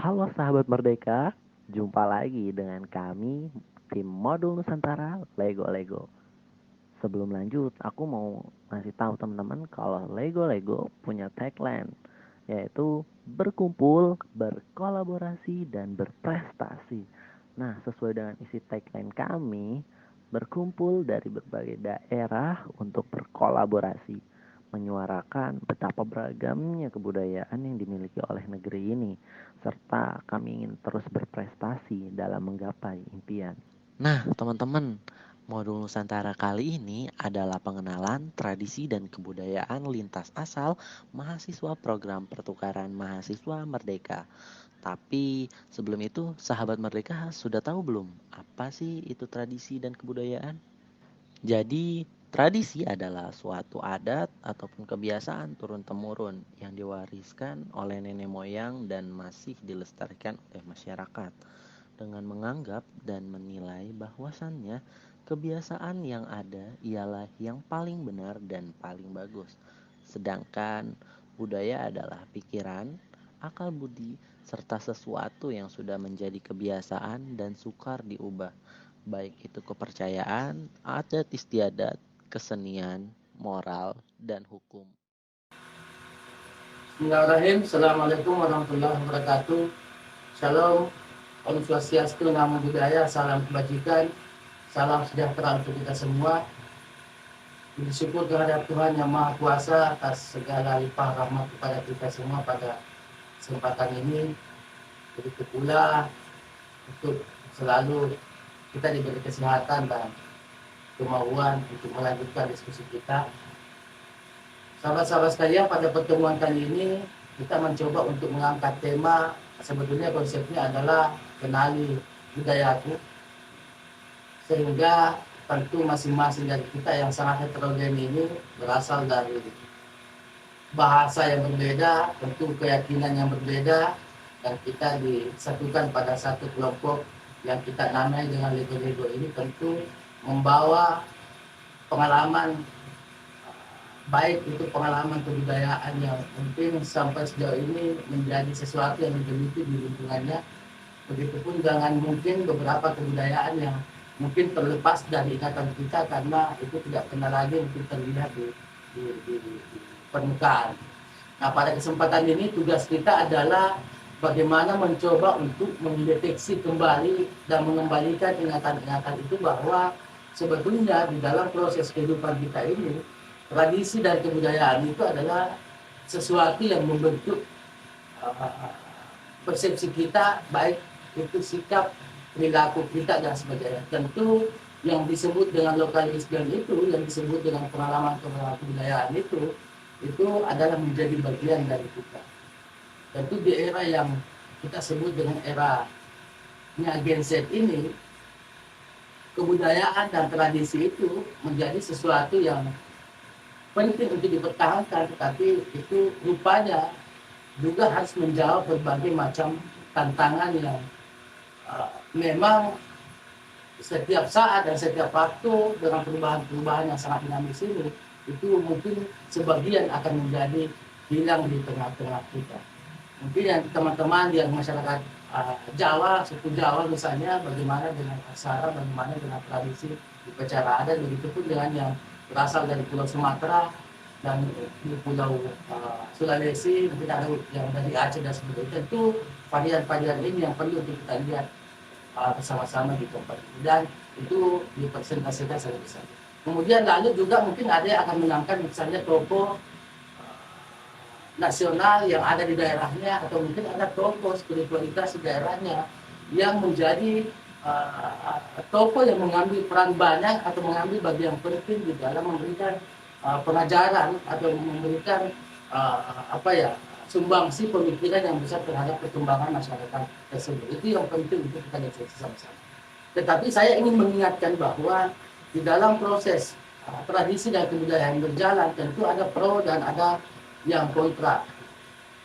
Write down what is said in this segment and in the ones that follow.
Halo sahabat Merdeka, jumpa lagi dengan kami tim Modul Nusantara Lego Lego. Sebelum lanjut, aku mau ngasih tahu teman-teman kalau Lego Lego punya tagline yaitu berkumpul, berkolaborasi dan berprestasi. Nah, sesuai dengan isi tagline kami, berkumpul dari berbagai daerah untuk berkolaborasi, menyuarakan betapa beragamnya kebudayaan yang dimiliki oleh negeri ini, serta kami ingin terus berprestasi dalam menggapai impian. Nah, teman-teman, modul Nusantara kali ini adalah pengenalan tradisi dan kebudayaan lintas asal mahasiswa program pertukaran mahasiswa Merdeka. Tapi sebelum itu, sahabat Merdeka sudah tahu belum apa sih itu tradisi dan kebudayaan? Jadi, tradisi adalah suatu adat ataupun kebiasaan turun-temurun yang diwariskan oleh nenek moyang dan masih dilestarikan oleh masyarakat dengan menganggap dan menilai bahwasannya kebiasaan yang ada ialah yang paling benar dan paling bagus. Sedangkan budaya adalah pikiran, akal budi, serta sesuatu yang sudah menjadi kebiasaan dan sukar diubah, baik itu kepercayaan, adat istiadat, kesenian, moral, dan hukum. Bismillahirrahmanirrahim. Assalamualaikum warahmatullahi wabarakatuh. Shalom, Om Swastiastu, Namo Buddhaya, salam kebajikan, salam sejahtera untuk kita semua. Bersyukur kehadirat Tuhan Yang Maha Kuasa atas segala limpah rahmat kepada kita semua pada kesempatan ini. Begitu pula untuk selalu kita diberi kesehatan dan kemauan untuk melanjutkan diskusi kita. Sahabat-sahabat sekalian, pada pertemuan kali ini kita mencoba untuk mengangkat tema, sebetulnya konsepnya adalah kenali budayaku, sehingga tentu masing-masing dari kita yang sangat heterogen ini berasal dari bahasa yang berbeda, tentu keyakinan yang berbeda, dan kita disatukan pada satu kelompok yang kita namai dengan Lego-Lego ini tentu membawa pengalaman, baik itu pengalaman kebudayaan yang mungkin sampai sejauh ini menjadi sesuatu yang digeluti di lingkungannya. Begitupun dengan mungkin beberapa kebudayaan yang mungkin terlepas dari ikatan kita karena itu tidak pernah lagi mungkin terlihat di permukaan. Nah, pada kesempatan ini tugas kita adalah bagaimana mencoba untuk mendeteksi kembali dan mengembalikan ingatan-ingatan itu bahwa sebetulnya di dalam proses kehidupan kita ini tradisi dan kebudayaan itu adalah sesuatu yang membentuk persepsi kita, baik itu sikap, perilaku kita dan sebagainya. Tentu yang disebut dengan lokalisme itu, yang disebut dengan pengalaman kebudayaan itu adalah menjadi bagian dari kita. Tentu di era yang kita sebut dengan era Gen Z ini, kebudayaan dan tradisi itu menjadi sesuatu yang penting untuk dipertahankan, tetapi itu rupanya juga harus menjawab berbagai macam tantangan yang memang setiap saat dan setiap waktu dengan perubahan-perubahan yang sangat dinamis ini, itu mungkin sebagian akan menjadi hilang di tengah-tengah kita. Mungkin yang teman-teman yang masyarakat Jawa, suku Jawa misalnya, bagaimana dengan aksara, bagaimana dengan tradisi upacara adat, begitupun dengan yang berasal dari Pulau Sumatera dan di Pulau Sulawesi, mungkin ada yang dari Aceh dan sebagainya. Tentu varian-varian ini yang perlu untuk kita lihat bersama-sama di tempat ini, dan itu dipresentasikan secara besar. Kemudian lalu juga mungkin ada yang akan mengangkat misalnya tokoh nasional yang ada di daerahnya, atau mungkin ada tokoh spiritualitas di daerahnya yang menjadi tokoh yang mengambil peran banyak atau mengambil bagian penting di dalam memberikan pengajaran atau memberikan sumbangsi pemikiran yang besar terhadap perkembangan masyarakat tersebut. Itu yang penting untuk kita diskusi sama-sama. Tetapi saya ingin mengingatkan bahwa di dalam proses tradisi dan kebudayaan berjalan, tentu ada pro dan ada yang kontra.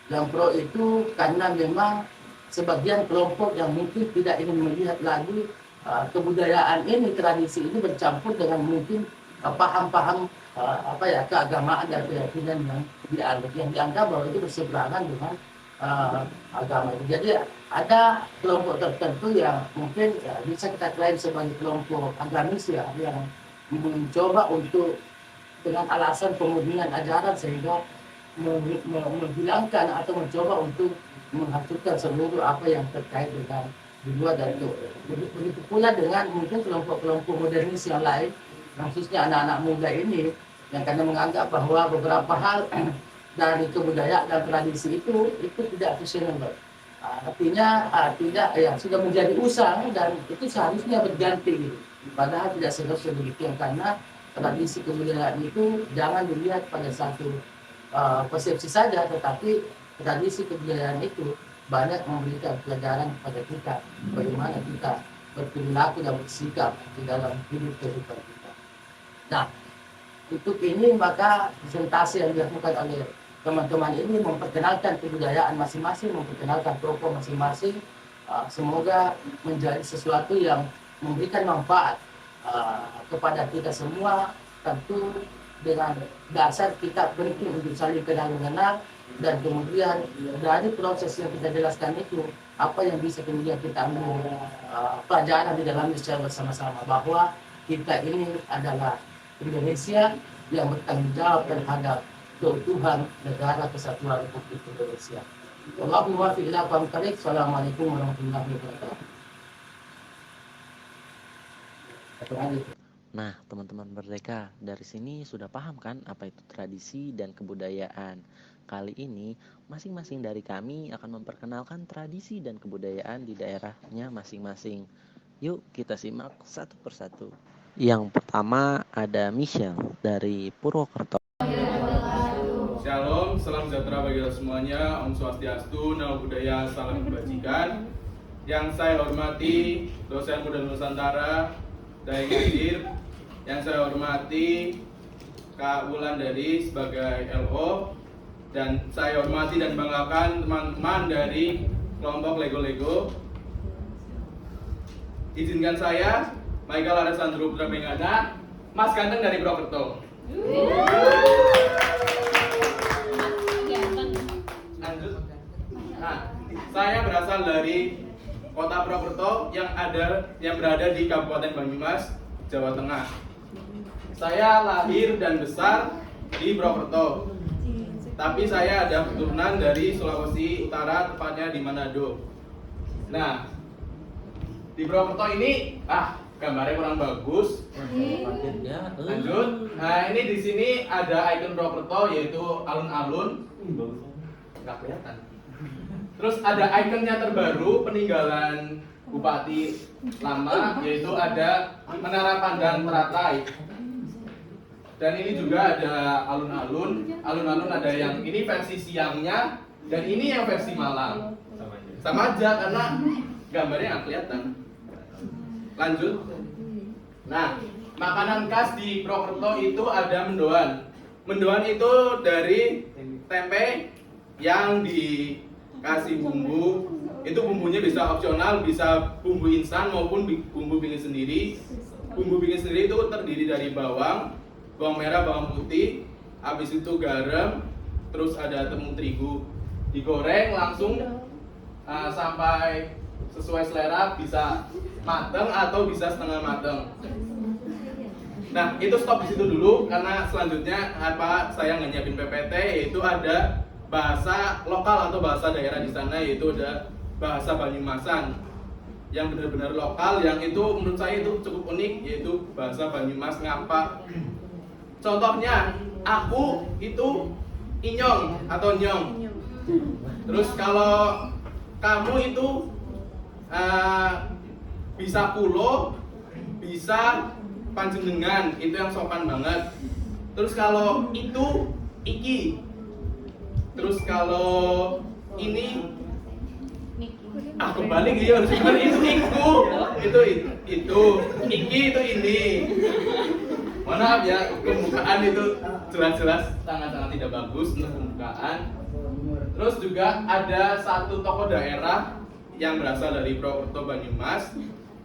Yang pro itu karena memang sebagian kelompok yang mungkin tidak ingin melihat lagi kebudayaan ini, tradisi ini bercampur dengan mungkin paham-paham keagamaan dan keyakinan yang dianggap bahwa itu berseberangan dengan agama. Jadi ada kelompok tertentu yang mungkin ya, bisa kita klaim sebagai kelompok agamis ya, yang mencoba untuk dengan alasan pemurnian ajaran sehingga menghilangkan atau mencoba untuk menghancurkan seluruh apa yang terkait dengan di luar dari itu. Begitu pula dengan mungkin kelompok-kelompok modernis yang lain, khususnya anak-anak muda ini yang karena menganggap bahwa beberapa hal dari kebudayaan dan tradisi itu tidak fashionable. Tidak ya sudah menjadi usang dan itu seharusnya berganti. Padahal tidak seharusnya demikian karena tradisi kebudayaan itu jangan dilihat pada satu persepsi saja, tetapi tradisi kebudayaan itu banyak memberikan pelajaran kepada kita bagaimana kita berperilaku dan bersikap di dalam hidup kehidupan kita. Nah, untuk ini maka presentasi yang dilakukan oleh teman-teman ini memperkenalkan kebudayaan masing-masing, memperkenalkan tokoh masing-masing. Semoga menjadi sesuatu yang memberikan manfaat kepada kita semua, tentu dengan dasar kita penting untuk saling kenal mengenal, dan kemudian dari proses yang kita jelaskan itu apa yang bisa kemudian kita ambil pelajaran di dalamnya secara bersama-sama, bahwa kita ini adalah Indonesia yang bertanggung jawab terhadap keutuhan negara kesatuan Republik Indonesia. Wallahu muwaffiq ila aqwamit thoriq. Assalamualaikum warahmatullahi wabarakatuh. Nah, teman-teman Merdeka, dari sini sudah paham kan apa itu tradisi dan kebudayaan. Kali ini, masing-masing dari kami akan memperkenalkan tradisi dan kebudayaan di daerahnya masing-masing. Yuk, kita simak satu persatu. Yang pertama ada Michelle dari Purwokerto. Shalom, salam sejahtera bagi kita semuanya. Om Swastiastu, Namo Buddhaya, salam kebajikan. Yang saya hormati dosen muda Nusantara Daeng Hadir, yang saya hormati Kak Wulandari sebagai LO, dan saya hormati dan banggakan teman-teman dari kelompok Lego-Lego. Izinkan saya, Michael Alessandro Putra Bengana, Mas Ganteng dari Purwokerto. Lanjut. Nah, saya berasal dari Kota Purwokerto yang berada di Kabupaten Banyumas, Jawa Tengah. Saya lahir dan besar di Purwokerto, tapi saya ada keturunan dari Sulawesi Utara, tepatnya di Manado. Nah, di Purwokerto ini, gambarnya kurang bagus. Lanjut. Nah, ini di sini ada ikon Purwokerto, yaitu alun-alun. Nggak kelihatan. Terus ada ikonnya terbaru peninggalan Bupati lama, yaitu ada Menara Pandang Teratai. Dan ini juga ada alun-alun. Alun-alun ada yang ini versi siangnya dan ini yang versi malam. Sama aja karena gambarnya nggak kelihatan. Lanjut. Nah, makanan khas di Purwokerto itu ada mendoan. Mendoan itu dari tempe yang dikasih bumbu. Itu bumbunya bisa opsional, bisa bumbu instan maupun bumbu bikin sendiri. Bumbu bikin sendiri itu terdiri dari bawang merah, bawang putih, habis itu garam, terus ada tepung terigu. Digoreng langsung sampai sesuai selera, bisa mateng atau bisa setengah mateng. Nah, itu stop di situ dulu karena selanjutnya saya nggak nyiapin PPT, yaitu ada bahasa lokal atau bahasa daerah di sana, yaitu ada bahasa Banyumasan yang benar-benar lokal, yang itu menurut saya itu cukup unik, yaitu bahasa Banyumas ngapa. Contohnya, aku itu inyong atau nyong. Terus kalau kamu itu bisa kulo, bisa panjenengan, itu yang sopan banget. Terus kalau itu iki. Terus kalau ini kembali gitu harus itu iku, itu iki, itu ini. Mohon maaf ya, pembukaan itu jelas-jelas sangat-sangat tidak bagus untuk pembukaan. Terus juga ada satu tokoh daerah yang berasal dari Purwokerto Banyumas,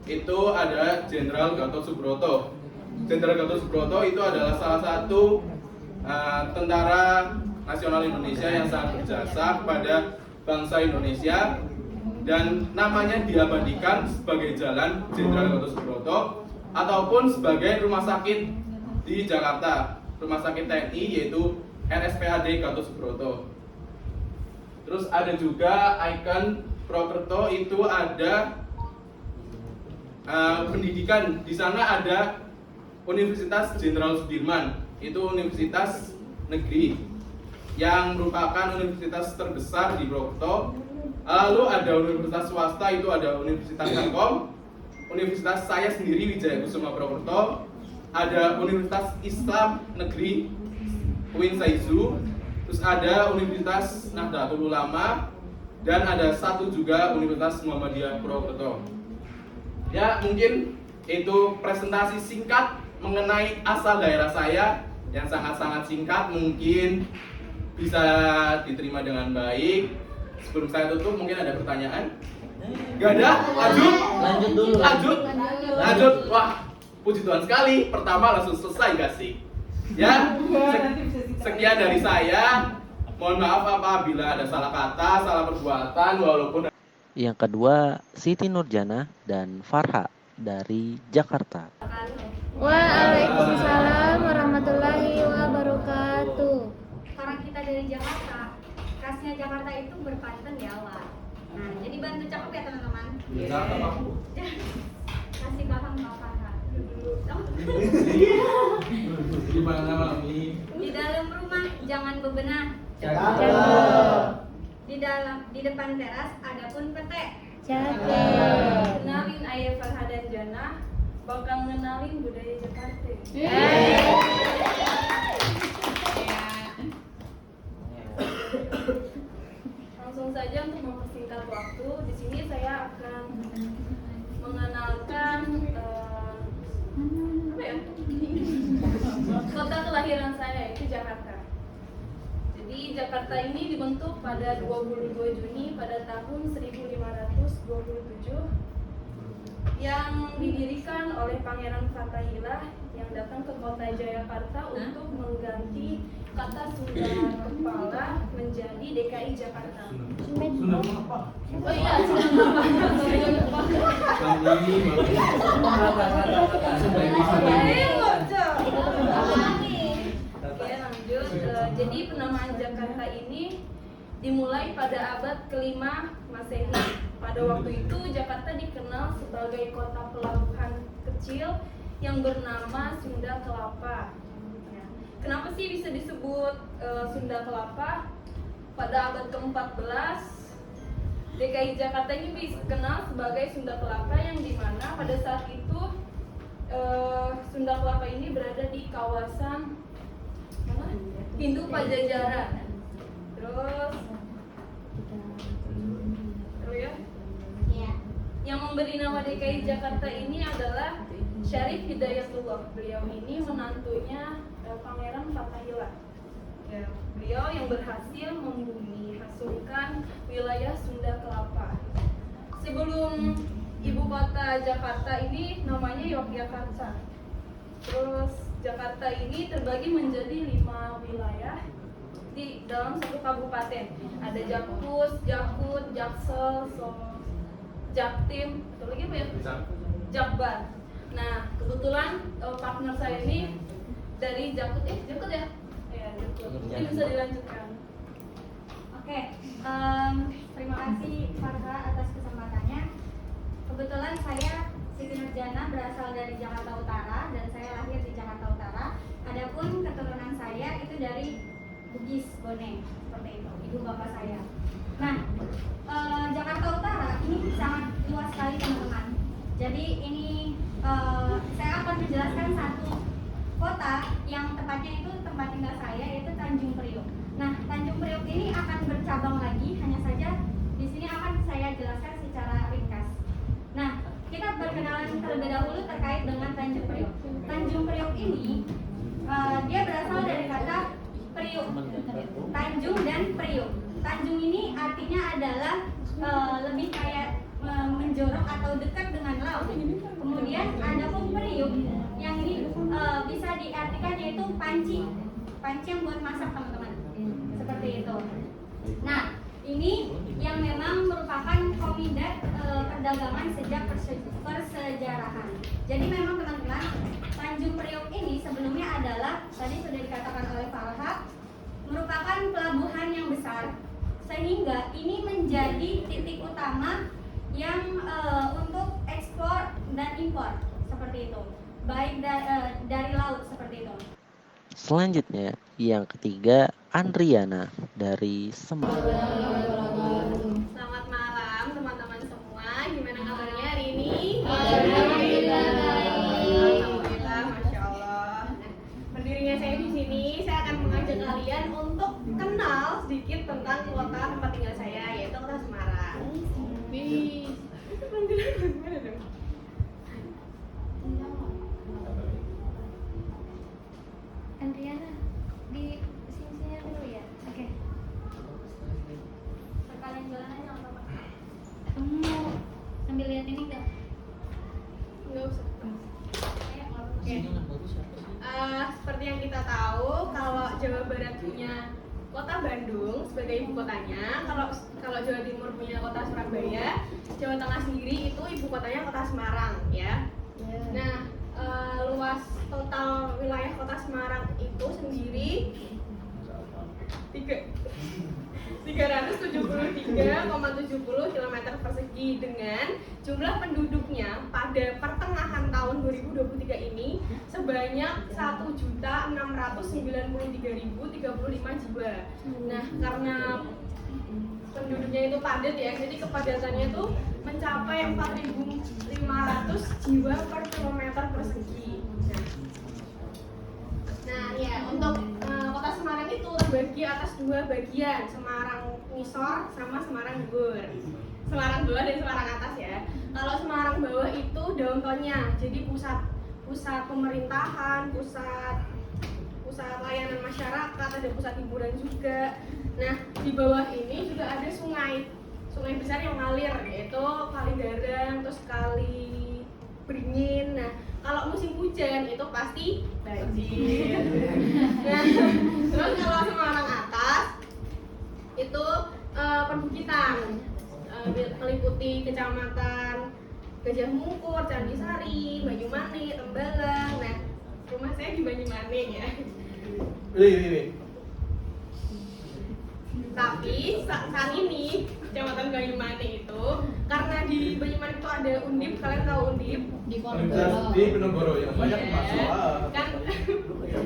itu ada Jenderal Gatot Subroto. Jenderal Gatot Subroto itu adalah salah satu tentara nasional Indonesia yang sangat berjasa kepada bangsa Indonesia dan namanya diabadikan sebagai Jalan Jenderal Gatot Subroto ataupun sebagai rumah sakit di Jakarta, rumah sakit TNI yaitu RSPAD Gatot Subroto. Terus ada juga ikon Prokerto, itu ada pendidikan. Di sana ada Universitas Jenderal Sudirman, itu universitas negeri yang merupakan universitas terbesar di Prokerto. Lalu ada universitas swasta, itu ada Universitas Telkom, universitas saya sendiri Wijaya Kusuma Prokerto, ada Universitas Islam Negeri UIN Saizu, terus ada Universitas Nahdlatul Ulama, dan ada satu juga Universitas Muhammadiyah Purwokerto. Ya, mungkin itu presentasi singkat mengenai asal daerah saya yang sangat-sangat singkat, mungkin bisa diterima dengan baik. Sebelum saya tutup, mungkin ada pertanyaan? Gak ada? Lanjut dulu. Lanjut. Wah, puji Tuhan sekali. Pertama langsung selesai gak sih? Ya, sekian dari saya. Mohon maaf apabila ada salah kata, salah perbuatan, walaupun. Yang kedua, Siti Nurjana dan Farha dari Jakarta. Waalaikumsalam warahmatullahi wabarakatuh. Orang kita dari Jakarta, khasnya Jakarta itu berpantun ya, Wak. Nah, jadi bantu cakep ya teman-teman. Kasih paham Pak Farha. Gimana Mami? Di dalam rumah jangan bebenah. Di depan teras ada pun petek. Kenalin Ayah Farha dan Jana, bakal ngenalin budaya Jakarta. Langsung saja untuk mempersingkat waktu, di sini saya akan mengenalkan kota kelahiran saya, yaitu Jakarta. Jadi Jakarta ini dibentuk pada 22 Juni pada tahun 1527 yang didirikan oleh Pangeran Fathaillah yang datang ke kota Jayakarta untuk mengganti kata Sunda Kepala menjadi DKI Jakarta. Oh iya, Oke, lanjut. Jadi penamaan Jakarta ini dimulai pada abad ke-5 Masehi. Pada waktu itu Jakarta dikenal sebagai kota pelabuhan kecil yang bernama Sunda Kelapa. Ya. Kenapa sih bisa disebut Sunda Kelapa? Pada abad ke-14 DKI Jakarta ini dikenal sebagai Sunda Kelapa, yang dimana pada saat itu Sunda Kelapa ini berada di kawasan Hindu Pajajaran. Terus ya. Yang memberi nama DKI Jakarta ini adalah Syarif Hidayatullah. Beliau ini menantunya Pangeran Fathaillah. Ya, beliau yang berhasil membumi hasungkan wilayah Sunda Kelapa. Sebelum ibu kota Jakarta ini namanya Yogyakarta. Terus Jakarta ini terbagi menjadi 5 wilayah di dalam satu kabupaten. Ada Jakpus, Jakut, Jaksel, Jaktim, atau lagi apa ya? Jakbar. Nah, kebetulan partner saya ini dari Jakut ya? Ya, Jakut. Ini bisa dilanjutkan. Oke, terima kasih Farha atas kesempatannya. Kebetulan saya Siti Nurjana berasal dari Jakarta Utara dan saya lahir di Jakarta Utara. Adapun keturunan saya itu dari Bugis, Bone, seperti itu, ibu bapak saya. Nah, Jakarta Utara ini sangat luas sekali teman-teman. Jadi ini saya akan menjelaskan satu kota yang tepatnya itu tempat tinggal saya, yaitu Tanjung Priok. Nah, Tanjung Priok ini akan bercabang lagi, hanya saja di sini akan saya jelaskan secara ringkas. Nah, kita berkenalan terlebih dahulu terkait dengan Tanjung Priok. Tanjung Priok ini dia berasal dari kata Priok, Tanjung dan Priok. Tanjung ini artinya adalah lebih kayak menjorok atau dekat dengan laut. Kemudian ada pun Priok yang ini bisa diartikan yaitu panci yang buat masak teman-teman. Seperti itu. Nah, Ini yang memang merupakan komunitas perdagangan sejak persejarahan. Jadi memang teman-teman, Tanjung Priok ini sebelumnya adalah, tadi sudah dikatakan oleh Farha, merupakan pelabuhan yang besar, sehingga ini menjadi titik utama yang untuk ekspor dan impor seperti itu, baik dari laut seperti itu. Selanjutnya, yang ketiga, Andriana dari Semarang. Selamat malam teman-teman semua. Gimana kabarnya hari ini? Alhamdulillah. Alhamdulillah, masya Allah. Nah, berdirinya saya di sini, saya akan mengajak kalian untuk kenal sedikit tentang kota tempat tinggal saya, yaitu kota Semarang. Itu panggilan gimana dong? Andriana, di sini dulu ya. Oke. Sekalian jalan aja nggak apa-apa. Kamu mau sambil lihat ini nggak? Nggak usah. Ayo, nggak apa-apa. Seperti yang kita tahu, kalau Jawa Barat punya kota Bandung sebagai ibu kotanya, kalau Jawa Timur punya kota Surabaya, Jawa Tengah sendiri itu ibu kotanya kota Semarang, ya. Nah, luas total wilayah kota Semarang itu sendiri 373,70 km persegi dengan jumlah penduduknya pada pertengahan tahun 2023 ini sebanyak 1.693.035 jiwa. Nah, karena penduduknya itu padat ya, jadi kepadatannya itu mencapai 4.500 jiwa per kilometer persegi. Nah ya, untuk kota Semarang itu terbagi atas dua bagian, Semarang Ngisor sama Semarang Dhuwur. Semarang bawah dan Semarang atas ya. Kalau Semarang bawah itu downtown-nya, jadi pusat pemerintahan, pusat layanan masyarakat, ada pusat hiburan juga. Nah, di bawah ini juga ada sungai besar yang ngalir, yaitu Kali Garang, terus Kali Beringin. Nah, kalau musim hujan itu pasti banjir. Nah, terus kalau Semarang atas itu perbukitan, meliputi kecamatan Gajah Mungkur, Candisari, Banyumanik, Tembalang. Nah, rumah saya di Banyumanik ya. Tapi saat ini Kecamatan Banyumanik itu, karena di Banyumanik itu ada Undip, kalian tahu Undip? Di Di Penogoro yang banyak masalah.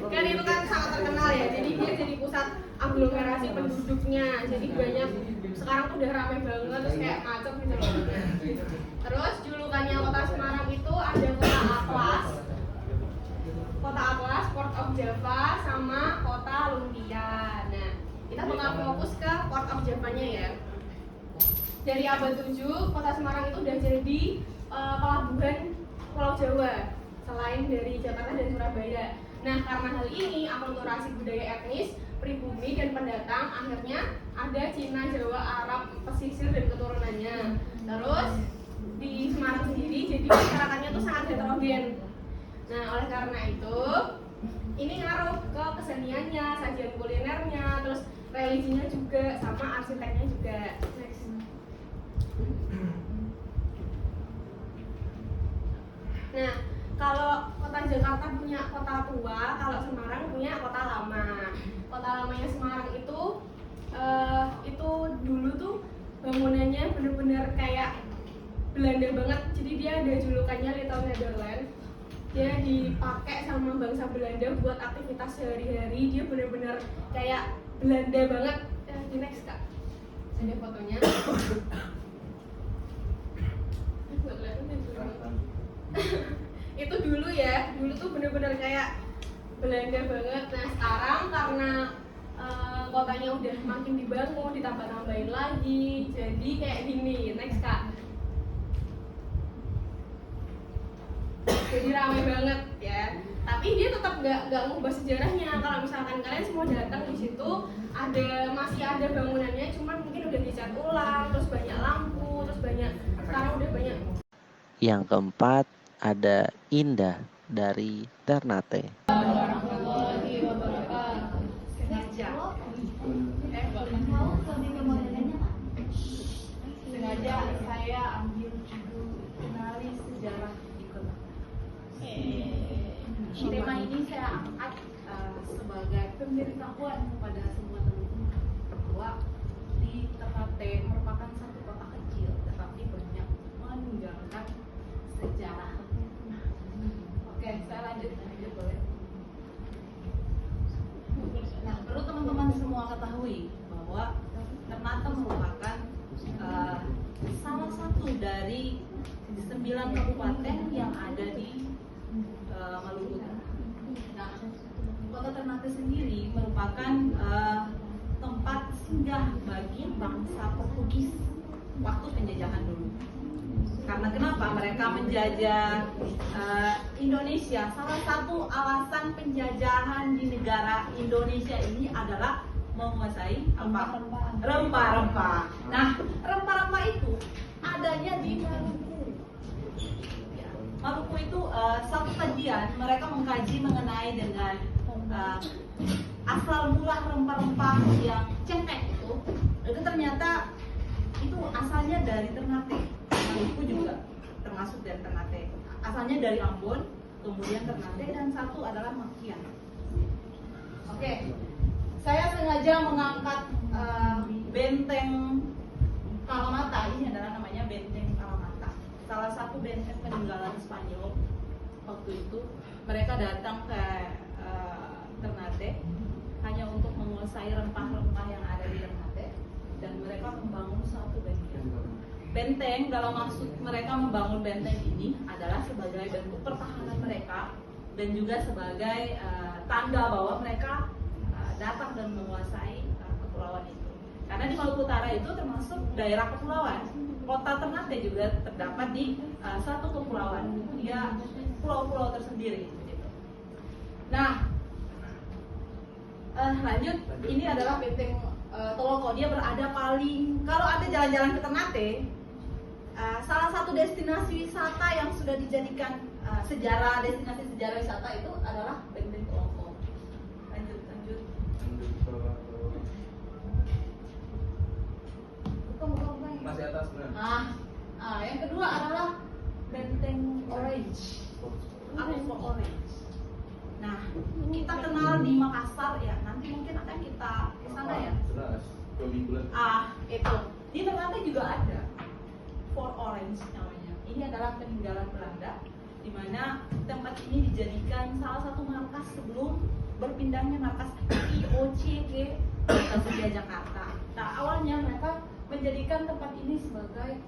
Kan itu kan sangat terkenal ya, jadi dia jadi pusat aglomerasi penduduknya, jadi banyak, sekarang tuh udah rame banget, terus kayak macet gitu loh. Terus julukannya kota Semarang itu ada kota Atlas, Port of Java, sama kota Lumpia. Nah, kita bakal fokus ke Port of Java-nya ya. Dari abad 7, kota Semarang itu udah jadi pelabuhan Pulau Jawa, selain dari Jakarta dan Surabaya. Nah, karena hal ini, akulturasi budaya etnis, pribumi, dan pendatang, akhirnya ada Cina, Jawa, Arab, pesisir, dan keturunannya. Terus, di Semarang sendiri, jadi masyarakatnya tuh sangat heterogen. Nah, oleh karena itu, ini ngaruh ke keseniannya, sajian kulinernya, terus religinya juga, sama arsiteknya juga. Next. Nah, kalau kota Jakarta punya kota tua, kalau Semarang punya kota lama. Kota lamanya Semarang itu dulu tuh bangunannya bener-bener kayak Belanda banget. Jadi dia ada julukannya Little Netherlands. Dia dipakai sama bangsa Belanda buat aktivitas sehari-hari. Dia bener-bener kayak Belanda banget. Di next kak, ada fotonya. Itu dulu ya, dulu tuh bener-bener kayak Belanda banget. Nah, sekarang karena kotanya udah makin dibangun, ditambah-tambahin lagi, jadi kayak gini. Next kak. Jadi ramai banget ya. Tapi dia tetap nggak ngubah sejarahnya. Kalau misalkan kalian semua datang di situ, masih ada bangunannya, cuman mungkin udah dicat ulang, terus banyak lampu, terus banyak, sekarang udah banyak. Yang keempat, ada Indah dari Ternate. Mau ke video modelannya nggak? saya ambil judul kenali sejarah di kota. Tema ini saya angkat sebagai pemberitahuan kepada semua teman-teman bahwa di Ternate merupakan satu kota kecil tetapi banyak meninggalkan sejarah. Oke, saya lanjut boleh. Nah, perlu teman-teman semua ketahui bahwa Ternate merupakan salah satu dari 9 kabupaten yang ada di Maluku. Nah, kota Ternate sendiri merupakan tempat singgah bagi bangsa Portugis waktu penjajahan dulu. Karena kenapa mereka menjajah Indonesia? Salah satu alasan penjajahan di negara Indonesia ini adalah menguasai apa? Rempah-rempah. Nah, rempah-rempah itu adanya di Maluku. Ya, Maluku itu satu kajian mereka mengkaji mengenai dengan asal mula rempah-rempah yang cengkeh itu ternyata itu asalnya dari Ternate. Maluku juga termasuk dari Ternate. Asalnya dari Ambon, kemudian Ternate, dan satu adalah Makian. Oke, saya sengaja mengangkat benteng Kalamata. Ini adalah namanya benteng Kalamata. Salah satu benteng peninggalan Spanyol waktu itu. Mereka datang ke Ternate hanya untuk menguasai rempah-rempah yang ada di Ternate, dan mereka membangun satu benteng. Benteng, dalam maksud mereka membangun benteng ini adalah sebagai bentuk pertahanan mereka dan juga sebagai tanda bahwa mereka datang dan menguasai kepulauan itu. Karena di Maluku Utara itu termasuk daerah kepulauan. Kota Ternate juga terdapat di satu kepulauan. Dia pulau-pulau tersendiri. Nah, lanjut, ini adalah benteng Toloko. Dia berada paling, kalau ada jalan-jalan ke Ternate, salah satu destinasi wisata yang sudah dijadikan destinasi sejarah wisata itu adalah benteng Toloko. Lanjut. Bukan. Masih atas benar. Yang kedua adalah benteng Orange. Apa Orange? Nah, kita kenal di Makassar ya. Nanti mungkin akan kita ke sana ya. Jelas. 2 minggu lagi. Itu. Di Ternate juga ada Fort Orange namanya. Ini adalah peninggalan Belanda, di mana tempat ini dijadikan salah satu markas sebelum berpindahnya markas IOC ke Kota Jakarta. Nah, awalnya mereka menjadikan tempat ini sebagai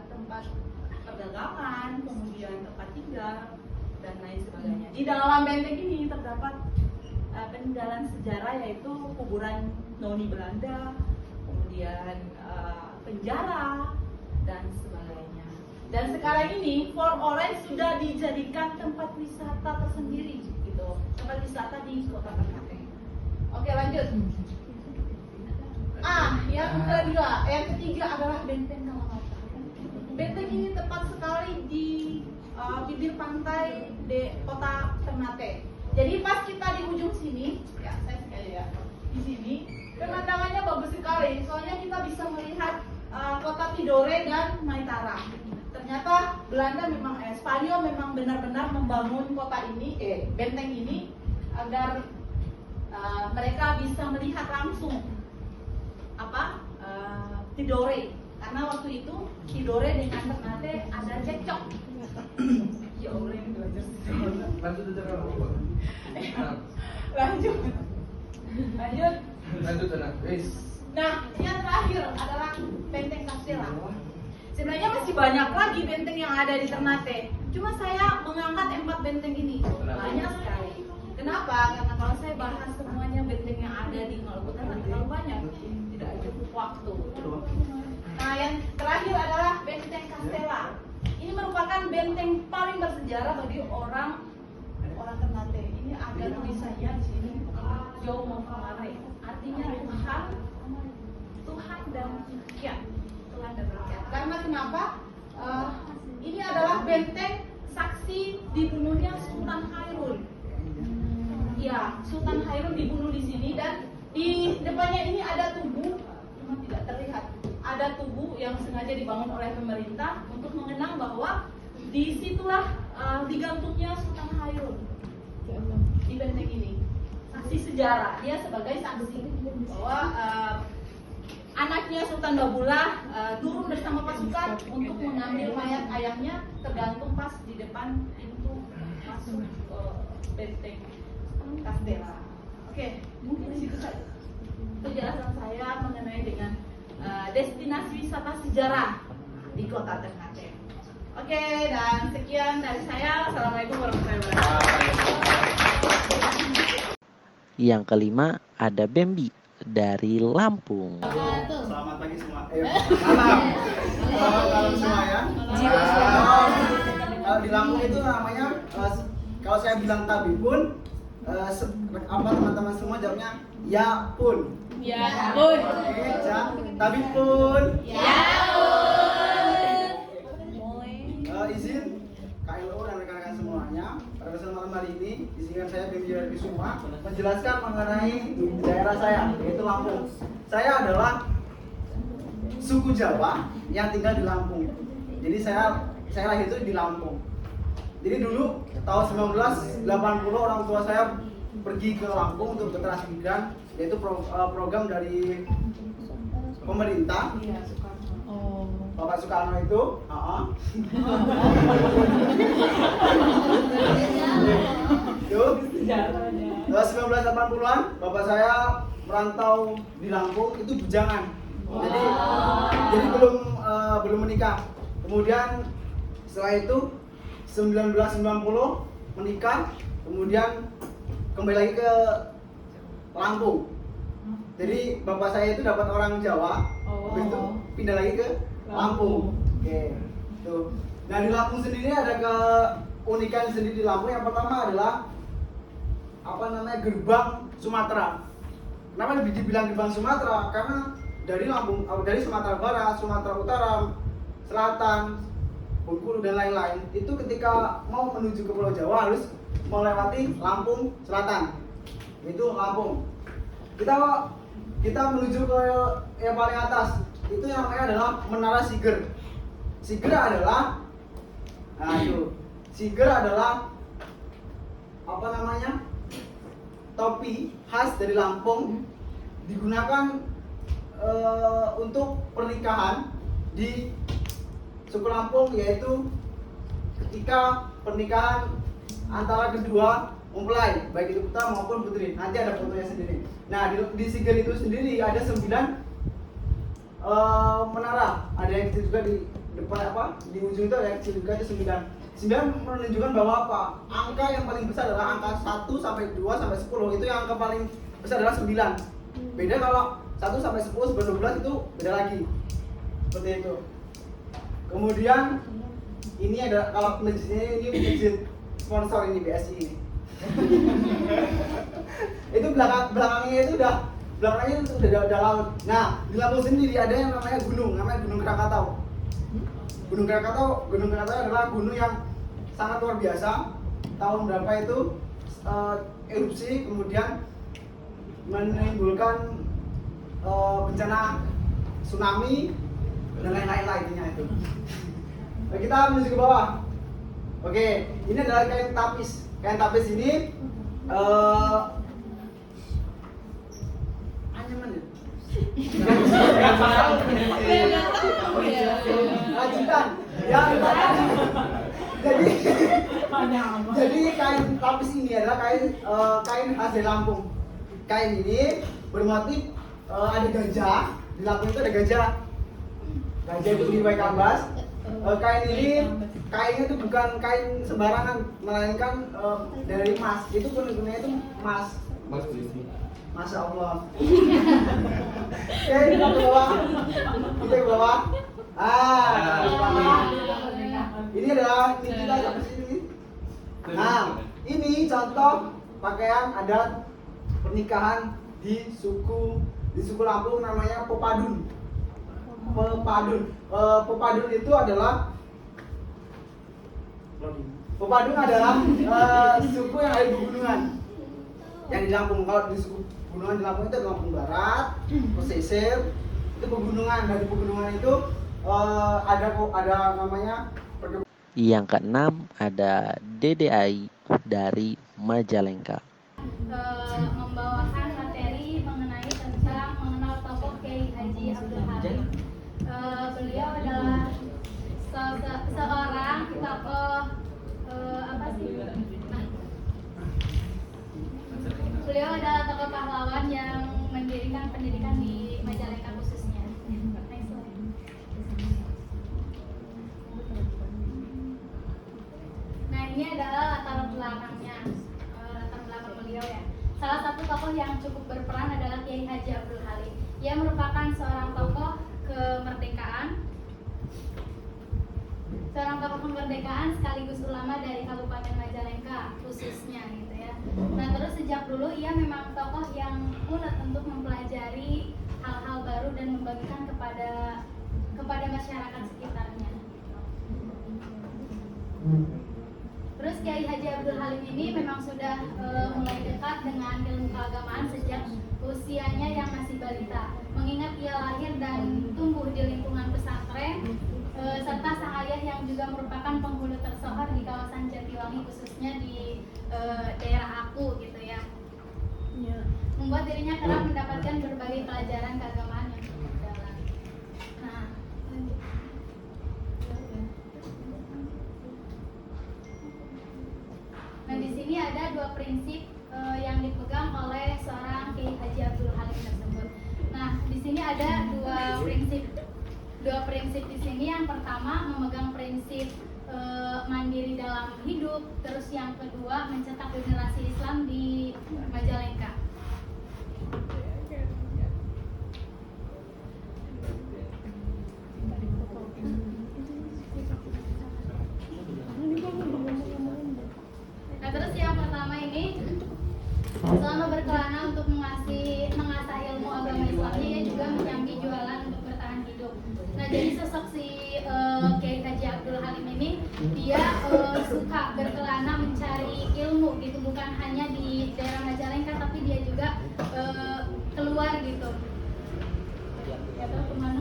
tempat perdagangan, kemudian tempat tinggal, dan lain sebagainya. Di dalam benteng ini terdapat peninggalan sejarah, yaitu kuburan noni Belanda, kemudian penjara, dan sebagainya. Dan sekarang ini Fort Orange sudah dijadikan tempat wisata tersendiri, gitu. Tempat wisata di Kota Ternate. Oke, lanjut. Yang ketiga adalah benteng Kalamata. Benteng ini tepat sekali di bibir pantai di Kota Ternate. Jadi pas kita di ujung sini, ya saya sekali ya, di sini pemandangannya bagus sekali. Soalnya kita bisa melihat Kota Tidore dan Maitara. Ternyata Spanyol memang benar-benar membangun kota ini, benteng ini agar mereka bisa melihat langsung Tidore. Karena waktu itu Tidore dengan Ternate ada cekcok. Ya Allah, ini belajar sejarah. Lanjut. Nah, yang terakhir adalah benteng Castella. Sebenarnya masih banyak lagi benteng yang ada di Ternate. Cuma saya mengangkat 4 benteng ini. Banyak sekali. Kenapa? Karena kalau saya bahas semuanya benteng yang ada di Maluku Utara terlalu banyak. Tidak cukup waktu. Nah, yang terakhir adalah benteng Castella. Ini merupakan benteng paling bersejarah bagi orang Ternate. Ini ada tulisannya di sini, Jauh Mofamare. Artinya Tuhan dan rakyat. Tuhan dan rakyat. Karena kenapa? Ini adalah benteng saksi dibunuhnya Sultan Hairun. Ya, Sultan Hairun dibunuh di sini, dan di depannya ini ada tubuh, cuma tidak terlihat. Ada ada tugu yang sengaja dibangun oleh pemerintah untuk mengenang bahwa disitulah digantungnya Sultan Hairun di benteng ini. Saksi sejarah, dia sebagai saksi bahwa anaknya Sultan Babullah turun bersama pasukan untuk mengambil mayat ayahnya, tergantung pas di depan pintu masuk benteng Kastela. Oke, mungkin di situ saja penjelasan saya mengenai dengan destinasi wisata sejarah di Kota Ternate. Oke, dan sekian dari saya. Assalamualaikum warahmatullahi wabarakatuh. Yang kelima ada Bambi dari Lampung. Selamat pagi semua. Malam. Malam semua ya. Kalau di Lampung itu namanya kalau saya bilang tabibun, apa teman-teman semua jawabnya ya pun. Ya pun. Oke, tabibun. Ya pun. Izin KLO dan rekan-rekan semuanya, pada kesempatan malam hari ini izinkan saya Bambi dari Kusuma menjelaskan mengenai daerah saya, yaitu Lampung. Saya adalah suku Jawa yang tinggal di Lampung. Jadi saya lahir itu di Lampung. Jadi dulu tahun 1980 orang tua saya pergi ke Lampung untuk bertransmigran, yaitu program dari pemerintah. Bapak Soekarno itu, itu 1980-an Bapak saya merantau di Lampung itu bujangan. Jadi belum menikah. Kemudian setelah itu 1990 menikah, kemudian kembali lagi ke Lampung. Jadi bapak saya itu dapat orang Jawa, habis itu pindah lagi ke Lampung. Oke, tuh. Nah di Lampung sendiri ada keunikan sendiri di Lampung. Yang pertama adalah gerbang Sumatera. Kenapa dibilang gerbang Sumatera? Karena dari Sumatera Barat, Sumatera Utara, Selatan, Bengkulu dan lain-lain itu ketika mau menuju ke Pulau Jawa harus melewati Lampung Selatan. Itu Lampung. Kita menuju ke yang paling atas. Itu yang namanya adalah Menara Siger. Siger adalah topi khas dari Lampung, digunakan untuk pernikahan di suku Lampung, yaitu ketika pernikahan antara kedua mempelai, baik itu putra maupun putri. Nanti ada fotonya sendiri. Nah di Siger itu sendiri ada 9 menara. Ada yang kecil juga di depan di ujung itu ada yang kecil juga, ada 9 menunjukkan bahwa angka yang paling besar adalah angka 1 sampai 2 sampai 10. Itu yang angka paling besar adalah 9. Beda kalau 1 sampai 10 sampai 12 itu beda lagi. Seperti itu. Kemudian ini ada, kalau masjidnya ini masjid sponsor ini BSI ini. Itu belakangnya itu udah laut. Nah di Lampung sendiri ada yang namanya Gunung Krakatau. Gunung Krakatau adalah gunung yang sangat luar biasa. Tahun berapa itu erupsi, kemudian menimbulkan bencana tsunami dan lain-lain lainnya itu. Nah, kita menuju ke bawah. Oke, ini adalah kain tapis. Kain tapis ini anyaman ya? Rajutan. Ya, jadi kain tapis ini adalah kain khas dari Lampung. Kain ini bermotif ada gajah. Di Lampung itu ada gajah. Gajah itu di Waikambas. Kainnya itu bukan kain sembarangan, melainkan dari emas. Itu gunanya itu emas. Masya Allah. Oke, kita ke bawah. Ini adalah kita sampai sini. Nah, ini contoh pakaian adat pernikahan di suku Lampung, namanya pepadun. Pepadun itu adalah suku yang ada di pegunungan. Yang di Lampung, kalau di suku pegunungan di Lampung itu Lampung Barat, pesisir, itu pegunungan. Dari pegunungan itu ada namanya perkebunan. Yang keenam ada DDI dari Majalengka. Membawakan materi mengenai tentang mengenal tokoh Kiai Haji Abdul Halim. Beliau adalah seorang tokoh beliau adalah tokoh pahlawan yang mendirikan pendidikan di Majalengka khususnya. Next slide. Nah, ini adalah latar belakangnya, latar belakang beliau ya. Salah satu tokoh yang cukup berperan adalah Kiai Haji Abdul Halim. Ia merupakan seorang tokoh kemerdekaan sekaligus ulama dari Kabupaten Majalengka khususnya gitu ya. Nah, terus sejak dulu ia memang tokoh yang ulet untuk mempelajari hal-hal baru dan membagikan kepada masyarakat sekitarnya. Terus Kiai Haji Abdul Halim ini memang sudah mulai dekat dengan ilmu keagamaan sejak usianya yang masih balita. Mengingat ia lahir dan tumbuh di lingkungan pesantren, serta sang ayah yang juga merupakan penghulu tersohor di kawasan Jatiwangi khususnya di daerah Aku gitu ya. Membuat dirinya kerap mendapatkan berbagai pelajaran keagamaan yang cukup dalam. Nah, lanjut. Nah, di sini ada dua prinsip yang dipegang oleh seorang Kiai Haji Abdul Halim tersebut. Nah, di sini ada dua prinsip di sini. Yang pertama memegang prinsip mandiri dalam hidup, terus yang kedua mencetak generasi Islam di Majalengka. Nah, terus yang pertama ini selama berkelana untuk mengasah ilmu agama Islamnya, ia juga menyambi jualan untuk bertahan hidup. Nah, jadi sosok si Kiai Haji Abdul Halim ini dia suka berkelana mencari ilmu gitu, bukan hanya di daerah Majalengka tapi dia juga keluar gitu. Ya tahu kemana?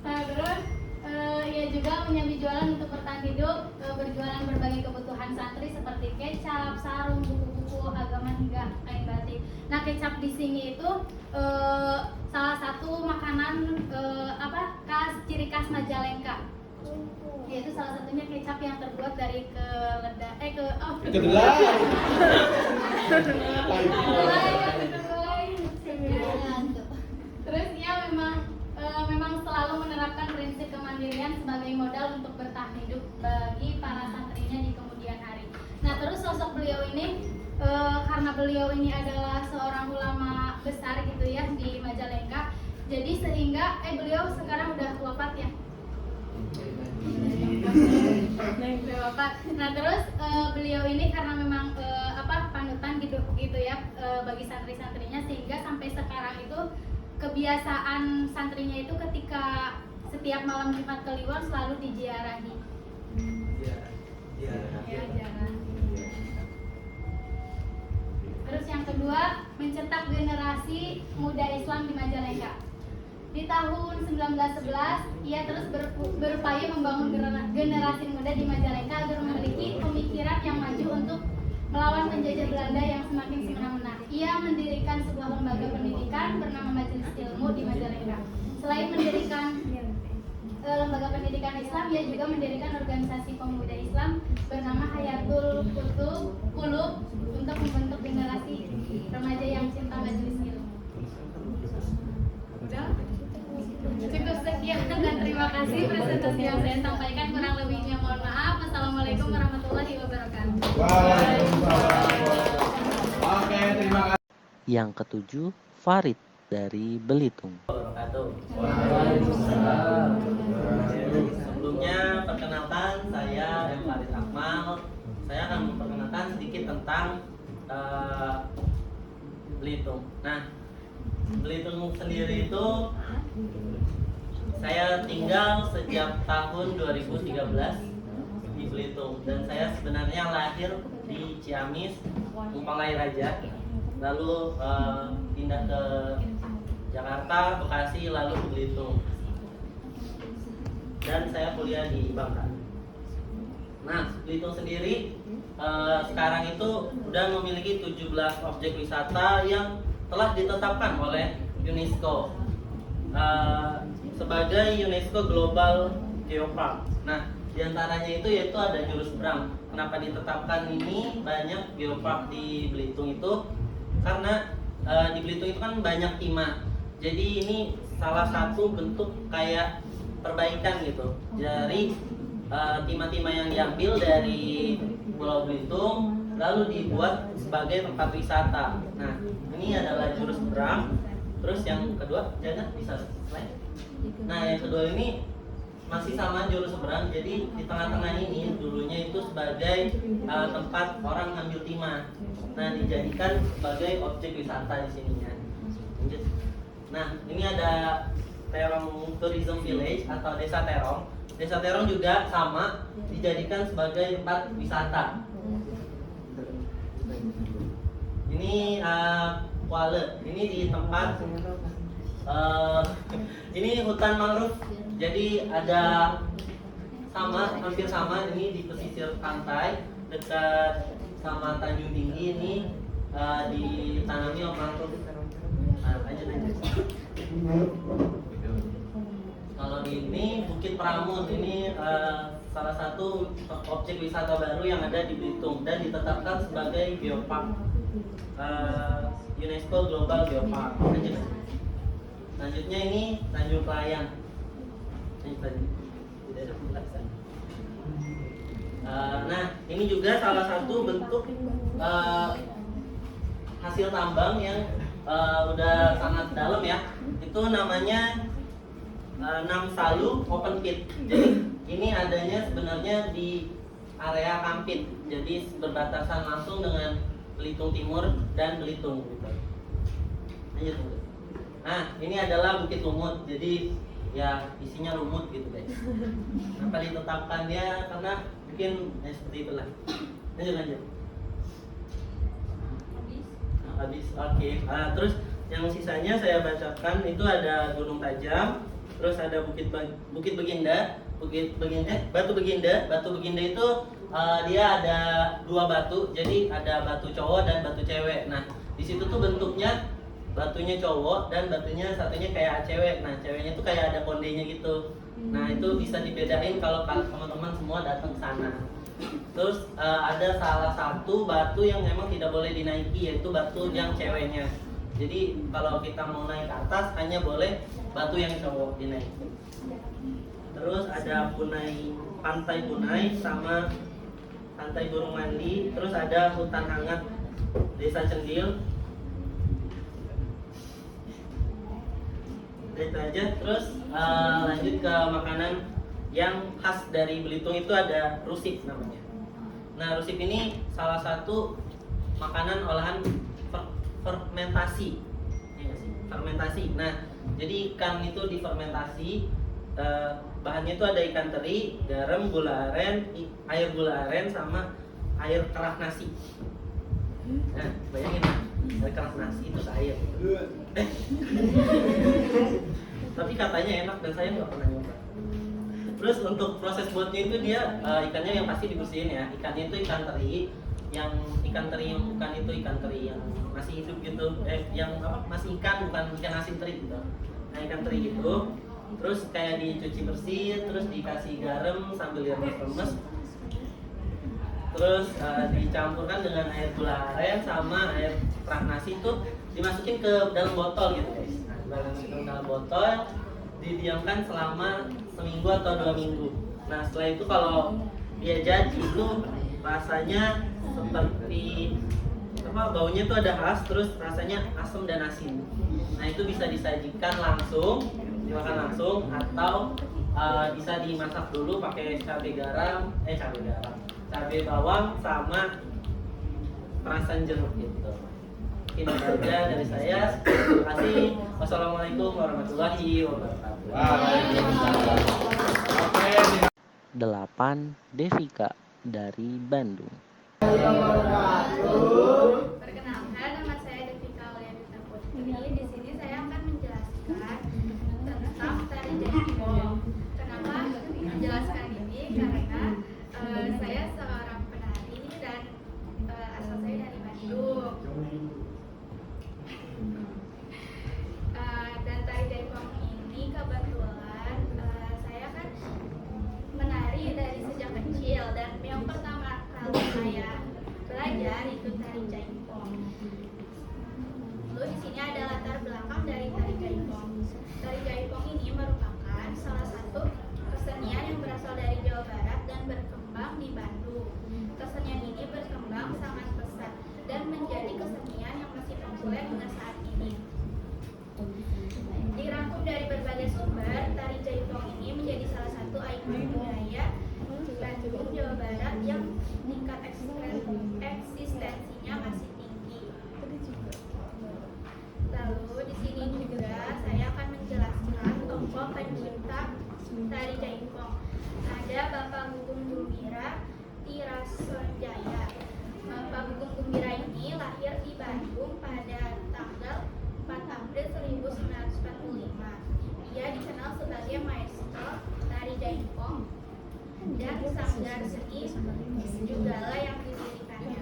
Nah, terus ia juga menyambi jualan untuk bertahan hidup, berjualan berbagai kebutuhan santri seperti kecap, sarung, buku-buku agama hingga kain batik. Nah, kecap di sini itu salah satu makanan ciri khas Majalengka. Yaitu salah satunya kecap yang terbuat dari kedelai. Terus ia memang selalu menerapkan prinsip kemandirian sebagai modal untuk bertahan hidup bagi para santrinya di kemudian hari. Nah, terus sosok beliau ini karena beliau ini adalah seorang ulama besar gitu ya di Majalengka, jadi sehingga beliau sekarang udah wafat ya. Udah wafat. Nah, terus beliau ini karena memang panutan gitu ya bagi santri-santrinya, sehingga sampai sekarang itu kebiasaan santrinya itu ketika setiap malam Jumat Kliwon selalu diziarahi. Ziarah. Terus yang kedua, mencetak generasi muda Islam di Majalengka. Di tahun 1911, ia terus berupaya membangun generasi muda di Majalengka agar memiliki pemikiran yang maju untuk melawan penjajah Belanda yang semakin semena-mena. Ia mendirikan sebuah lembaga pendidikan bernama Majelis Ilmu di Majalengka. Selain mendirikan lembaga pendidikan Islam, ia juga mendirikan organisasi pemuda Islam bernama Hayatul Qulub untuk membentuk generasi remaja yang cinta majelis ilmu. Udah? Cukup sekian dan terima kasih presentasi yang saya sampaikan. Kurang lebihnya mohon maaf. Assalamualaikum warahmatullahi wabarakatuh. Oke, terima kasih. Yang ketujuh, Farid dari Belitung. Sebelumnya perkenalkan, saya Farid Akmal. Saya akan memperkenalkan sedikit tentang Belitung. Nah, Belitung sendiri itu saya tinggal sejak tahun 2013 di Belitung, dan saya sebenarnya lahir di Ciamis, Umpalai Raja, lalu pindah ke Jakarta, Bekasi, lalu Belitung. Dan saya kuliah di Bangka. Nah, Belitung sendiri sekarang itu udah memiliki 17 objek wisata yang telah ditetapkan oleh UNESCO sebagai UNESCO Global Geopark. Nah, diantaranya itu yaitu ada Jurus Berang. Kenapa ditetapkan ini banyak geopark di Belitung itu? Karena di Belitung itu kan banyak timah. Jadi ini salah satu bentuk kayak perbaikan gitu dari timah-timah yang diambil dari Pulau Belitung lalu dibuat sebagai tempat wisata. Nah, ini adalah Jurus Berang. Terus yang kedua, jangan bisa slide. Nah, yang kedua ini masih sama Jurus Berang. Jadi di tengah-tengah ini dulunya itu sebagai tempat orang ngambil timah. Nah, dijadikan sebagai objek wisata di sininya. Lanjut. Nah, ini ada Terong Tourism Village atau Desa Terong. Desa Terong juga sama dijadikan sebagai tempat wisata. Ini Kuala. Ini di tempat ini hutan mangrove. Jadi ada hampir sama ini di pesisir pantai dekat sama Tanjung Tinggi ini ditanami mangrove. Lanjut. Kalau ini Bukit Pramun, ini salah satu objek wisata baru yang ada di Belitung dan ditetapkan sebagai geopark UNESCO Global Geopark. Selanjutnya ini Tanjung Pelayan. Nah, ini juga salah satu bentuk hasil tambang yang udah sangat dalam ya. Itu namanya Namsalu Open Pit. Jadi ini adanya sebenarnya di area Kampit. Jadi berbatasan langsung dengan Belitung Timur dan Belitung gitu. Lanjut. Nah, ini adalah Bukit Lumut. Jadi ya isinya lumut gitu guys. Kenapa ditetapkan dia? Karena mungkin seperti itulah. Lanjut. Habis. Oke. Terus yang sisanya saya bacakan itu ada Gunung Tajam. Terus ada Bukit Beginda, Batu Beginda. Batu Beginda itu dia ada 2 batu, jadi ada batu cowok dan batu cewek. Nah, di situ tuh bentuknya batunya cowok dan batunya satunya kayak cewek. Nah, ceweknya tuh kayak ada kondenya gitu. Nah, itu bisa dibedain kalau teman-teman semua datang ke sana. Terus ada salah satu batu yang memang tidak boleh dinaiki, yaitu batu yang ceweknya. Jadi kalau kita mau naik ke atas hanya boleh batu yang cowok dinaiki. Terus ada Pantai Punai sama Pantai Burung Mandi. Terus ada hutan hangat Desa Cendil. Itu aja. Terus lanjut ke makanan yang khas dari Belitung itu ada rusip namanya. Nah, rusip ini salah satu makanan olahan fermentasi. Ya, fermentasi. Nah, jadi ikan itu difermentasi. Bahannya itu ada ikan teri, garam, gula aren, air gula aren sama air keras nasi. Nah, bayangin air keras nasi itu air. Tapi katanya enak dan saya nggak pernah nyoba. Terus untuk proses buatnya itu dia ikannya yang pasti dibersihin ya. Ikannya itu ikan teri, yang bukan itu ikan teri yang masih hidup gitu. Yang apa? Masih ikan, bukan ikan asin teri gitu. Nah, ikan teri itu terus kayak dicuci bersih, terus dikasih garam sambil diremes-remes. Terus dicampurkan dengan air gula aren sama air keras nasi itu dimasukin ke dalam botol gitu guys. Nah, dimasukin ke dalam botol, didiamkan selama seminggu atau 2 minggu. Nah, setelah itu kalau dia jadi itu rasanya seperti baunya tuh ada khas, terus rasanya asam dan asin. Nah, itu bisa disajikan langsung, dimakan langsung, atau bisa dimasak dulu pakai cabai bawang sama perasan jeruk gitu. Ini saja dari saya. Terima kasih. Wassalamualaikum warahmatullahi wabarakatuh. Waalaikumsalam. 8. Devika dari Bandung. Perkenalkan, nama saya Devika Olianita Putri. Di sini saya akan menjelaskan Jepang di Bandung. Kesenian ini berkembang sangat pesat dan menjadi kesenian yang masih populer hingga saat ini. Dirangkum dari berbagai sumber, tari jaipong ini menjadi salah satu ikon budaya Bandung, Jawa Barat yang tingkat eksistensinya masih tinggi. Lalu di sini juga saya akan menjelaskan tokoh pencipta tari jaipong. Ada Bapak Gugum Gumbira Tirasonjaya. Bapak Gugum Gumbira ini lahir di Bandung pada tanggal 4 April 1945. Ia dikenal sebagai maestro tari jaipong dan sanggar seni juga lah yang didirikannya.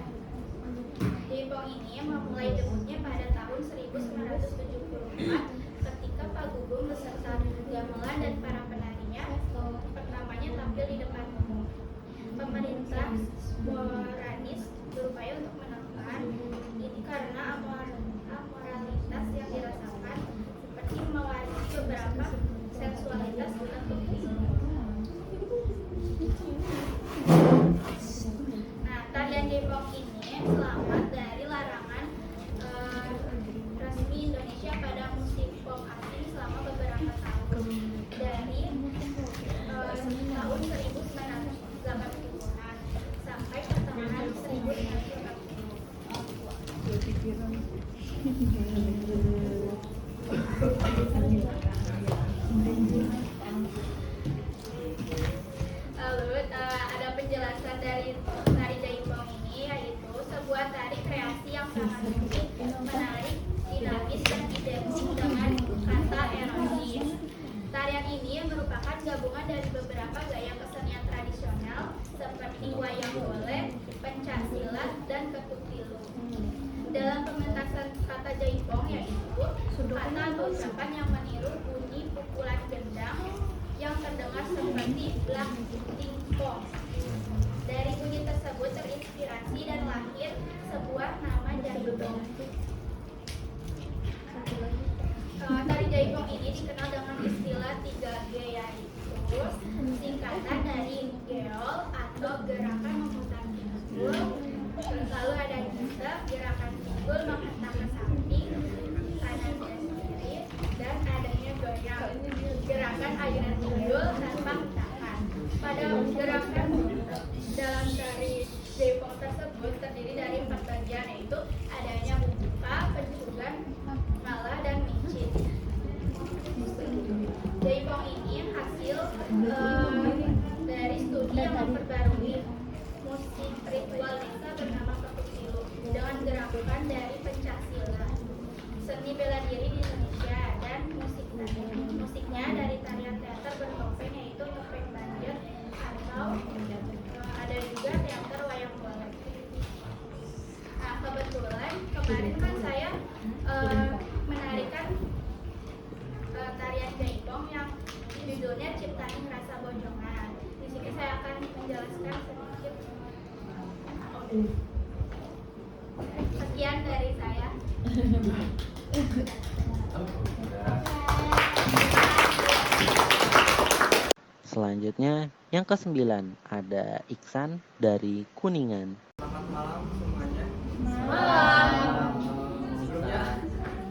Jaipong ini memulai debutnya pada tahun 1974 ketika Pak Gugum beserta gamelan dan para penarinya pertamanya tampil di depan umum. Pemerintah Moranis berupaya untuk menekan ini karena amoralitas yang dirasakan seperti mewarisi beberapa seksualitas untuk Nah, tarian jaipong ini selamat dari larangan resmi Indonesia pada musik pop asing selama beberapa tahun dari tahun 1980-an sampai pertengahan 1980. Lalu ada penjelasan dari tari jaipong ini, yaitu sebuah tari kreasi yang sangat unik, menarik, dinamis, dan identik dengan kata erotis. Tarian ini merupakan gabungan dari beberapa gaya kesenian tradisional seperti wayang golek, pencaksilat, dan ketuk pilu. Dalam pementasan kata jaipong yaitu kata atau ucapan yang meniru bunyi pukulan gendang yang terdengar seperti blang tingpong. Dari bunyi tersebut terinspirasi dan lahir sebuah nama jaipong. Tari jaipong ini dikenal dengan istilah 3G, yaitu singkatan dari geol atau gerakan memutar pinggul, lalu ada juga gerakan pinggul menghentak ke samping kanan dan kiri, dan adanya goyang gerakan ayunan pinggul tanpa hentakan. Pada gerakan dalam tari jaipong tersebut terdiri dari 4 bagian, yaitu adanya pembuka, pencungan, ngalah, dan micit. Jaipong ini hasil dari studi yang memperbarui musik ritual desa bernama ketuk pilu dengan gerakan dari pencaksilat, seni bela diri di Indonesia, dan musiknya dari tarian teater bertopeng yaitu topeng banjir atau ada juga teater wayang golek. Nah, kebetulan kemarin kan saya menarikan tarian jaipong yang judulnya Ciptaning Rasa Bojongan. Di sini saya akan menjelaskan sedikit. Sekian dari saya. Selanjutnya yang ke-9 ada Iksan dari Kuningan. Selamat malam semuanya. Sebelumnya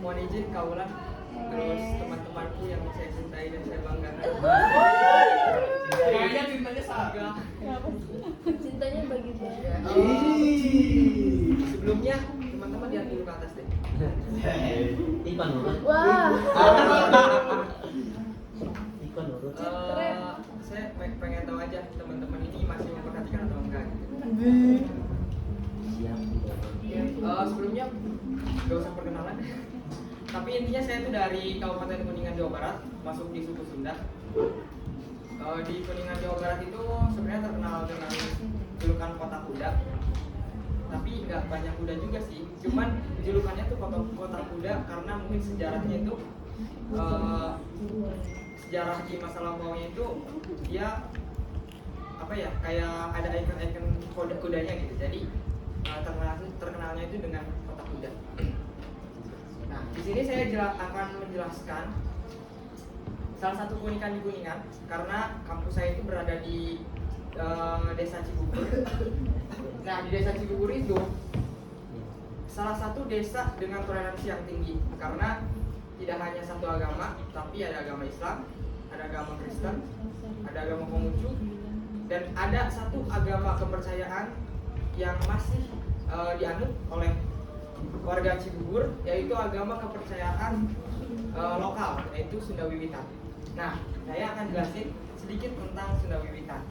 mohon izin kaulah terus teman-temanku yang saya cintai dan saya banggakan. Kayaknya cintanya saga. Cintanya bagi banyak. Sebelumnya teman-teman lihat dulu ke atas deh. Ipan urut. Wah. Ipan urut. Saya pengen tahu aja teman-teman ini masih memperhatikan atau enggak. Siap. Sebelumnya gak usah perkenalan. Tapi intinya saya itu dari Kabupaten Kuningan, Jawa Barat, masuk di suku Sunda. Di Kuningan, Jawa Barat itu sebenarnya terkenal dengan julukan kota kuda. Tapi nggak banyak kuda juga sih. Cuman julukannya tuh kota kuda karena mungkin sejarahnya itu sejarah di masa lampaunya itu dia apa ya, kayak ada ikon-ikon kudanya gitu. Jadi terkenalnya itu dengan kota kuda. Nah, di sini saya akan menjelaskan salah satu keunikan di Kuningan karena kampus saya itu berada di desa Cibubur. Nah, di desa Cibubur itu salah satu desa dengan toleransi yang tinggi karena tidak hanya satu agama, tapi ada agama Islam, ada agama Kristen, ada agama Konghucu, dan ada satu agama kepercayaan yang masih dianut oleh warga Cibubur, yaitu agama kepercayaan lokal, yaitu Sunda Wiwitan. Nah, saya akan jelasin sedikit tentang Sunda Wiwitan.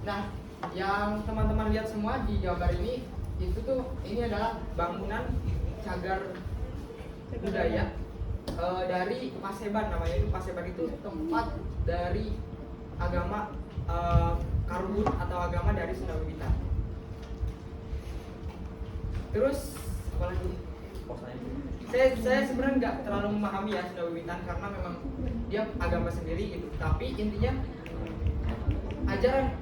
Nah, yang teman-teman lihat semua di gambar ini, itu tuh ini adalah bangunan cagar budaya dari Paseban, namanya itu Paseban, itu tempat dari agama Karubun atau agama dari Sunda Wiwitan. Terus apa lagi? Saya sebenarnya nggak terlalu memahami ya Sunda Wiwitan karena memang dia agama sendiri gitu. Tapi intinya ajaran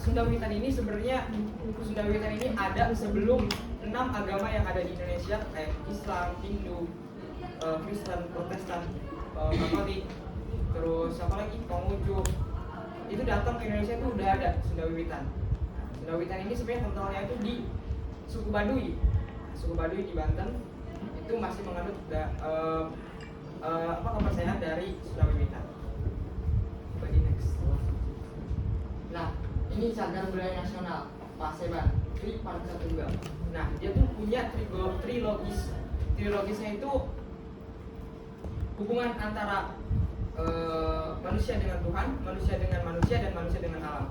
Sunda Wiwitan ini sebenarnya ada sebelum 6 agama yang ada di Indonesia kayak Islam, Hindu, Kristen, Protestan, Katolik, terus apa lagi Konghucu. Itu datang ke Indonesia itu udah ada Sunda Wiwitan. Sunda Wiwitan ini sebenarnya kentalnya itu di suku Baduy. Suku Baduy di Banten itu masih menganut kepercayaan dari Sunda Wiwitan. Bagi next. Nah, ini cagar budaya nasional Paseban, Tri Parca Tunggal. Nah, dia tuh punya trilogis. Trilogisnya itu hubungan antara manusia dengan Tuhan, manusia dengan manusia, dan manusia dengan alam.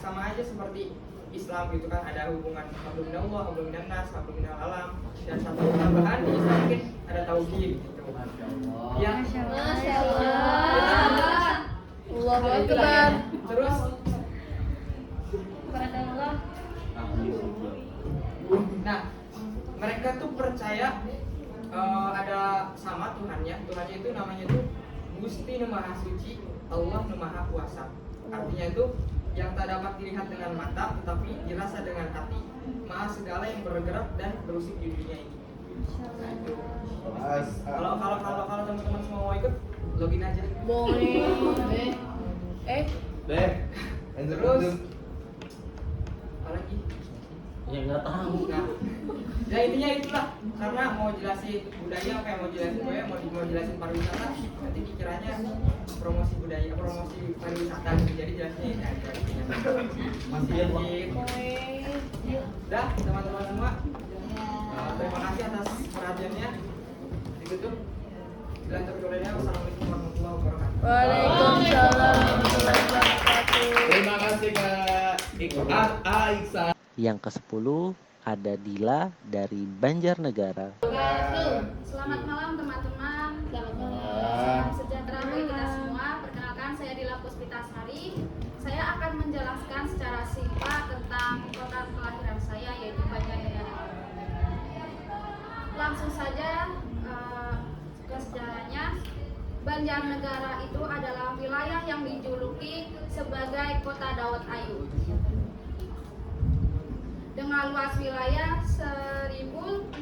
Sama aja seperti Islam gitu kan, ada hubungan hablum minallah, hablum minannas, hablum minal alam, dan satu tambahan di Islam mungkin ada tauhid gitu. Ya. Masya Allah. Allahu Akbar. Terus nah, mereka tuh percaya ada sama Tuhannya itu namanya tuh Gusti Nu Maha Suci, Allah Nu Maha Kuasa. Artinya itu yang tak dapat dilihat dengan mata tetapi dirasa dengan hati, Maha segala yang bergerak dan berusik di dunia ini. Nah, itu. Kalau teman-teman semua mau ikut, login aja. Boleh. Deh. Terus apa lagi? Ya nggak tahu. Nah, ya intinya itulah, karena mau jelasin budaya, kayak mau jelasin budaya, mau jelasin pariwisata, nanti dikiranya promosi budaya, promosi pariwisata, jadi jelasnya ini aja. Masih dikit. Dah, teman-teman semua, terima kasih atas perhatiannya. Ditutup. Bila terkurangnya, wassalamualaikum warahmatullahi wabarakatuh. Waalaikumsalam warahmatullahi wabarakatuh. Terima kasih Kak Aiksa. Yang ke-10 ada Dila dari Banjarnegara. Selamat malam teman-teman. Salam sejahtera bagi kita semua. Perkenalkan, saya Dila Puspitasari. Saya akan menjelaskan secara singkat tentang kota kelahiran saya, yaitu Banjarnegara. Langsung saja ke sejarahnya. Banjarnegara itu adalah wilayah yang dijuluki sebagai Kota Dawet Ayu. Dengan luas wilayah 1.669,73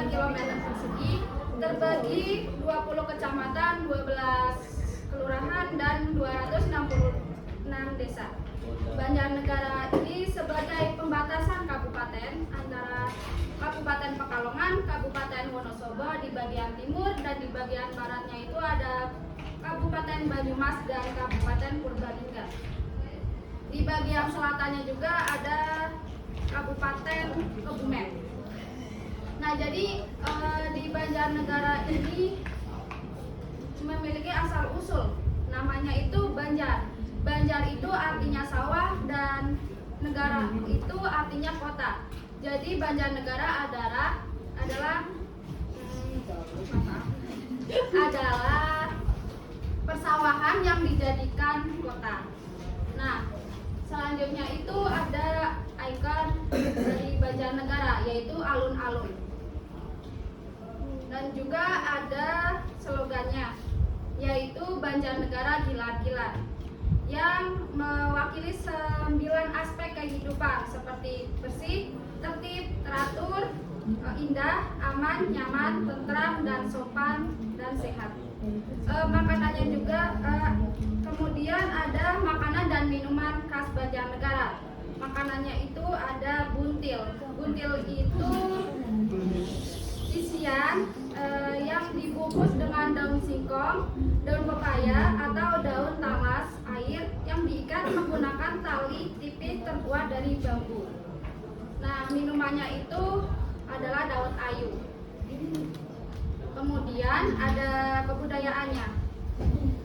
km persegi, terbagi 20 kecamatan, 12 kelurahan, dan 266 desa. Banjarnegara ini sebagai pembatasan kabupaten antara Kabupaten Pekalongan, Kabupaten Wonosobo di bagian timur, dan di bagian baratnya itu ada Kabupaten Banyumas dan Kabupaten Purbalingga. Di bagian selatannya juga ada Kabupaten Kebumen. Nah, jadi di Banjarnegara ini memiliki asal usul, namanya itu Banjar. Banjar itu artinya sawah dan negara itu artinya kota. Jadi Banjarnegara adalah persawahan yang dijadikan kota. Nah, selanjutnya itu ada ikon dari Banjarnegara, yaitu alun-alun. Dan juga ada slogannya, yaitu Banjarnegara Gilar-Gilar, yang mewakili 9 aspek kehidupan seperti bersih, tertib, teratur, indah, aman, nyaman, tentram, dan sopan dan sehat. Makanannya juga kemudian ada makanan dan minuman khas Banjarnegara. Makanannya itu ada buntil. Buntil itu isian yang dibungkus dengan daun singkong, daun pepaya atau daun talas air yang diikat menggunakan tali tipis terbuat dari bambu. Nah, minumannya itu adalah dawet ayu. Kemudian ada kebudayaannya.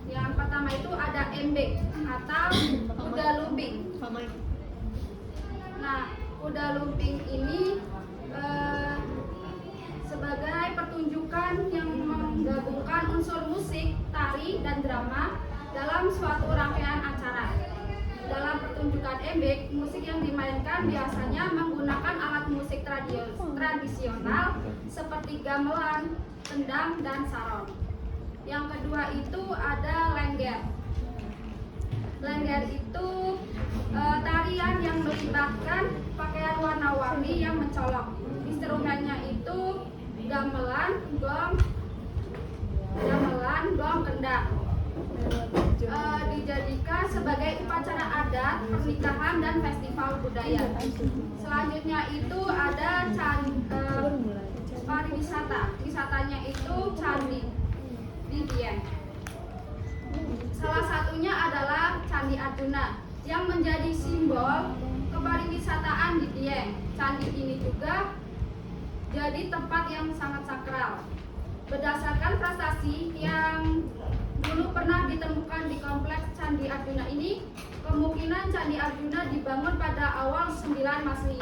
Yang pertama itu ada embek atau kuda lumping. Nah, kuda lumping ini sebagai pertunjukan yang menggabungkan unsur musik, tari, dan drama dalam suatu rangkaian acara. Dalam pertunjukan embek, musik yang dimainkan biasanya menggunakan alat musik tradisional seperti gamelan, kendang, dan sarong. Yang kedua itu ada lengger. Lengger itu tarian yang melibatkan pakaian warna-warni yang mencolok. Instrumennya itu gamelan, gong, kendang. Dijadikan sebagai upacara adat, pernikahan, dan festival budaya. Selanjutnya itu ada pariwisata. Wisatanya itu candi di Dieng. Salah satunya adalah Candi Arjuna yang menjadi simbol kepariwisataan di Dieng. Candi ini juga jadi tempat yang sangat sakral. Berdasarkan prestasi yang dulu pernah ditemukan di kompleks Candi Arjuna ini, kemungkinan Candi Arjuna dibangun pada awal 9 Masehi.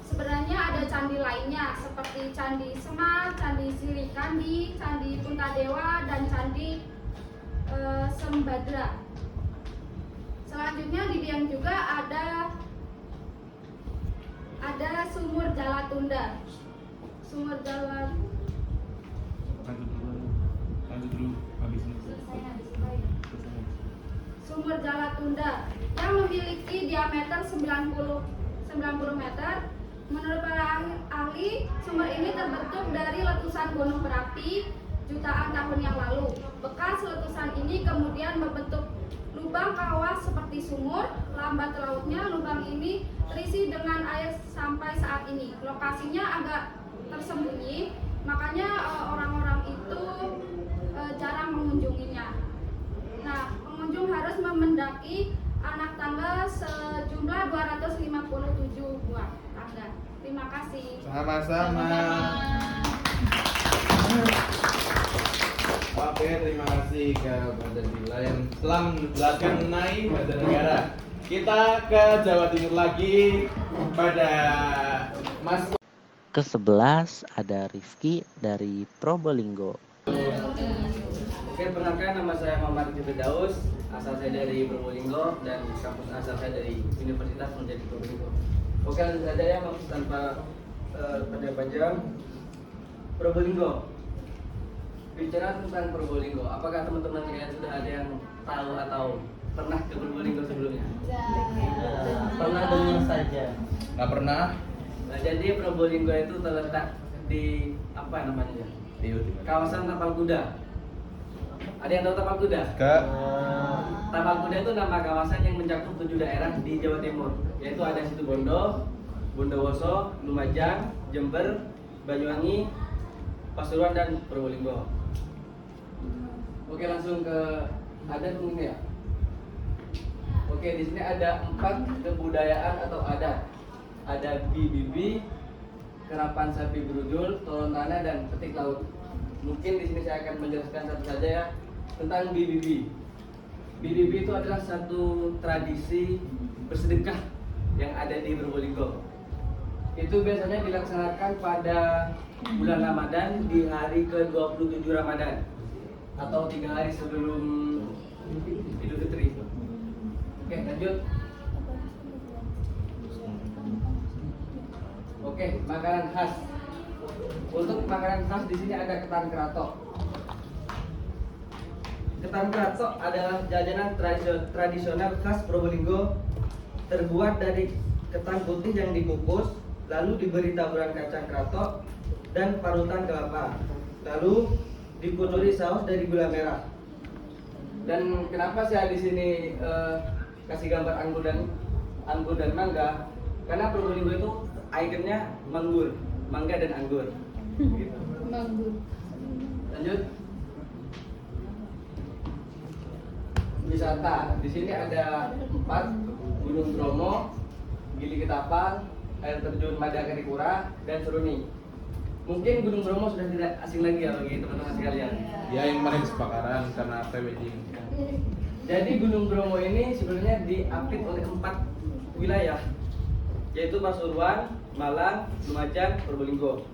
Sebenarnya ada candi lainnya seperti Candi Semar, Candi Sirikandi, Candi Puntadewa, dan Candi Sembadra. Selanjutnya di Dieng juga ada Sumur Jalatunda. Sumur Jalan Sumur Jalatunda yang memiliki diameter 90 meter. Menurut para ahli, sumur ini terbentuk dari letusan gunung berapi jutaan tahun yang lalu. Bekas letusan ini kemudian membentuk lubang kawah seperti sumur. Lambat lautnya lubang ini terisi dengan air sampai saat ini. Lokasinya agak tersembunyi, makanya orang-orang itu jarang mengunjunginya. Nah, pengunjung harus mendaki anak tangga sejumlah 257 buah tangga. Terima kasih. Sama-sama. Oke, terima kasih ke Banjarnegara yang telah menjelaskan mengenai Banjarnegara. Kita ke Jawa Timur lagi pada Mas. Ke-11 ada Rizky dari Probolinggo. Oke, perkenalkan nama saya Muhammad Firdaus, asal saya dari Probolinggo dan kampus asal saya dari Universitas Menjadi Probolinggo. Oke, langsung saja ya, maksud tanpa pada panjang. Probolinggo. Bicara tentang Probolinggo, apakah teman-teman sekalian sudah ada yang tahu atau pernah ke Probolinggo sebelumnya? Pernah dengar saja. Nggak pernah? Nah, jadi Probolinggo itu terletak di apa namanya? Kawasan Tapal Kuda. Ada yang tahu Tapal Kuda? Tapal Kuda itu nama kawasan yang mencakup 7 daerah di Jawa Timur, yaitu ada Situbondo, Bondowoso, Lumajang, Jember, Banyuwangi, Pasuruan, dan Probolinggo. Oke, langsung ke adat mungkin ya. Oke, di sini ada 4 kebudayaan atau adat. Ada bibibi, kerapan sapi berujul, tolon tanah, dan petik laut. Mungkin di sini saya akan menjelaskan satu saja ya tentang bibibi. Bibibi itu adalah satu tradisi bersedekah yang ada di Probolinggo. Itu biasanya dilaksanakan pada bulan Ramadan di hari ke-27 Ramadan atau 3 hari sebelum Idul Fitri. Oke, lanjut. Oke, makanan khas. Untuk makanan khas di sini ada ketan keratok. Ketan keratok adalah jajanan tradisional khas Probolinggo, terbuat dari ketan putih yang dikukus, lalu diberi taburan kacang kratok dan parutan kelapa, lalu dikucuri saus dari gula merah. Dan kenapa saya di sini kasih gambar anggur dan mangga? Karena Probolinggo itu ikonnya mangga dan anggur. Gitu. Manggur. Lanjut. Wisata. Di sini ada 4: Gunung Bromo, Gili Ketapang, air terjun Madakaripura, dan Seruni. Mungkin Gunung Bromo sudah tidak asing lagi ya bagi teman-teman sekalian. Ya yang kemarin kesepakaran karena pre-wedding. Jadi Gunung Bromo ini sebenarnya diapit oleh 4 wilayah, yaitu Pasuruan, Malang, Lumajang, Probolinggo.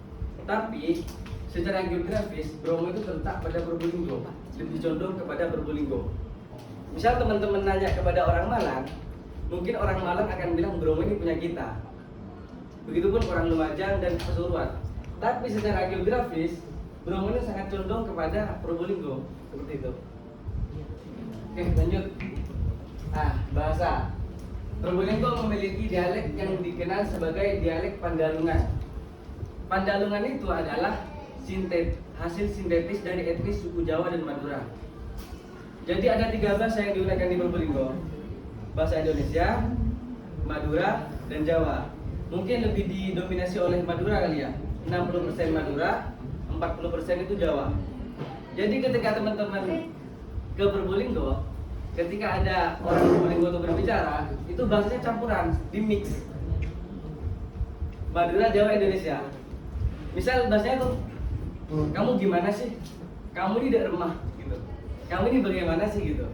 Tapi secara geografis Bromo itu terletak pada Probolinggo, lebih condong kepada Probolinggo. Misal teman-teman nanya kepada orang Malang, mungkin orang Malang akan bilang Bromo ini punya kita. Begitupun orang Lumajang dan Pasuruan. Tapi secara geografis Bromo ini sangat condong kepada Probolinggo, seperti itu. Oke, lanjut. Bahasa. Probolinggo memiliki dialek yang dikenal sebagai dialek Pandalungan. Pandalungan itu adalah hasil sintetis dari etnis suku Jawa dan Madura. Jadi ada 3 bahasa yang digunakan di Probolinggo: bahasa Indonesia, Madura, dan Jawa. Mungkin lebih didominasi oleh Madura kali ya. 60% Madura, 40% itu Jawa. Jadi ketika teman-teman ke Probolinggo, ketika ada orang Probolinggo itu berbicara, itu bahasanya campuran, di mix Madura, Jawa, Indonesia. Misal bahasanya tuh, kamu gimana sih? Kamu ini di rumah gitu. Kamu ini bagaimana sih gitu.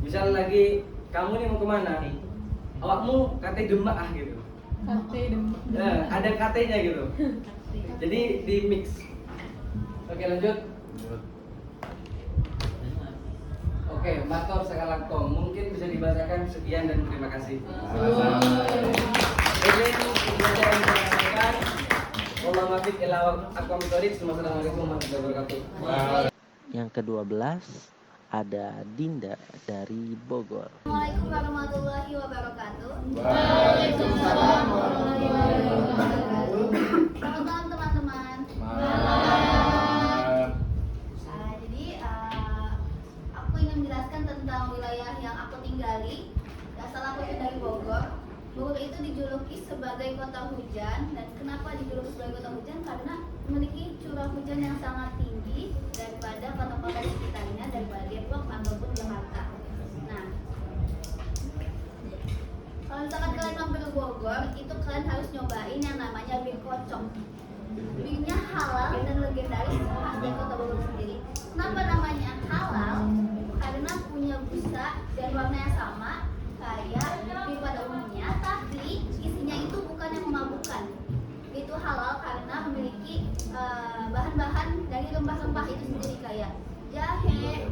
Misal lagi, kamu ini mau kemana? Awakmu kate demak gitu. Kate demak. Ada katenya gitu. Jadi di mix. Oke, lanjut. Oke, matur sakalangkong. Mungkin bisa dibacakan. Sekian dan terima kasih. Assalamualaikum warahmatullahi wabarakatuh. Yang ke-12 ada Dinda dari Bogor. Assalamualaikum warahmatullahi wabarakatuh. Waalaikumsalam warahmatullahi wabarakatuh. Selamat malam teman-teman. Jadi aku ingin menjelaskan tentang wilayah yang aku tinggali. Asal aku itu dari Bogor. Bogor itu dijuluki sebagai kota hujan. Dan kenapa dijuluki sebagai kota hujan? Karena memiliki curah hujan yang sangat tinggi daripada kota-kota di sekitarnya, daripada Depok ataupun Jakarta. Nah, kalau misalkan kalian mampir ke Bogor, itu kalian harus nyobain yang namanya bir kocok. Birnya halal dan legendaris khas dari kota Bogor sendiri. Kenapa namanya halal? Karena punya busa dan warna yang sama kayak bir pada umumnya, tapi isinya itu bukan yang memabukkan. Itu halal karena memiliki bahan-bahan dari rempah-rempah itu sendiri kayak jahe,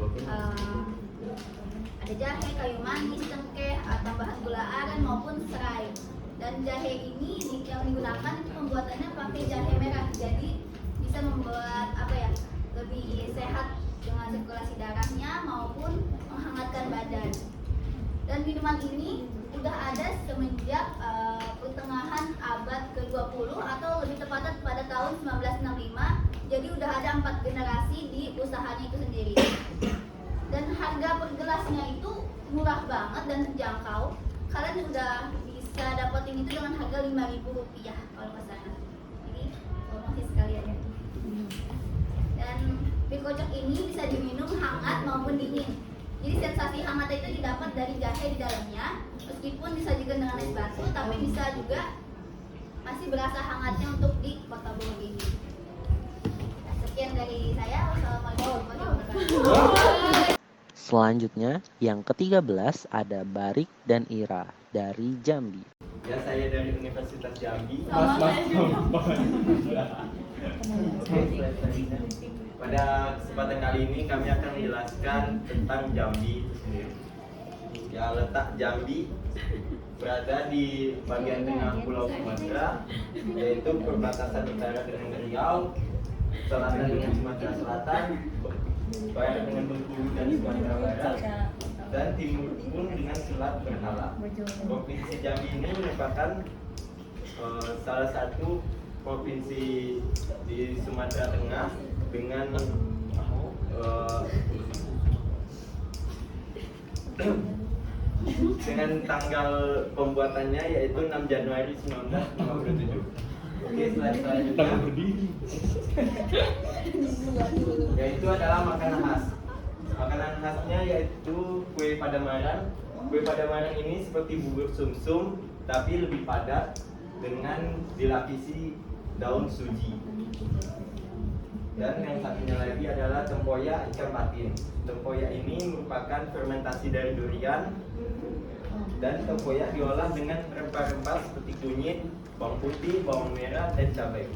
ada jahe, kayu manis, cengkeh, tambahan gula aren maupun serai. Dan jahe ini yang digunakan itu pembuatannya pakai jahe merah, jadi bisa membuat lebih sehat dengan sirkulasi darahnya maupun menghangatkan badan. Dan minuman ini udah ada semenjak pertengahan abad ke-20 atau lebih tepatnya pada tahun 1965. Jadi udah ada 4 generasi di usahanya itu sendiri. Dan harga per gelasnya itu murah banget dan terjangkau. Kalian udah bisa dapetin itu dengan harga Rp5.000 kalau ke sana. Jadi promosi sekalian ya. Dan bir kocok ini bisa diminum hangat maupun dingin. Jadi sensasi hangat itu didapat dari jahe di dalamnya, meskipun disajikan dengan es batu, tapi bisa juga masih berasa hangatnya untuk di kota Bogor ini. Sekian dari saya. Wassalamualaikum warahmatullahi wabarakatuh. Selanjutnya yang ke-13 ada Barik dan Ira dari Jambi. Ya, saya dari Universitas Jambi. Pada kesempatan kali ini kami akan menjelaskan tentang Jambi itu sendiri. Ya, letak Jambi berada di bagian tengah Pulau Sumatera, yaitu perbatasan utara dengan Riau, selatan dengan Sumatera Selatan, barat dengan Bengkulu dan Sumatera Barat, dan timur pun dengan Selat Berhala. Provinsi Jambi ini merupakan salah satu provinsi di Sumatera Tengah dengan dengan tanggal pembuatannya yaitu 6 Januari 1957. Oke, selanjutnya yaitu adalah makanan khas. Makanan khasnya yaitu kue Pademangan. Kue Pademangan ini seperti bubur sumsum tapi lebih padat dengan dilapisi daun suji. Dan yang satunya lagi adalah tempoyak ikan patin. Tempoyak ini merupakan fermentasi dari durian dan tempoyak diolah dengan rempah-rempah seperti kunyit, bawang putih, bawang merah, dan cabai.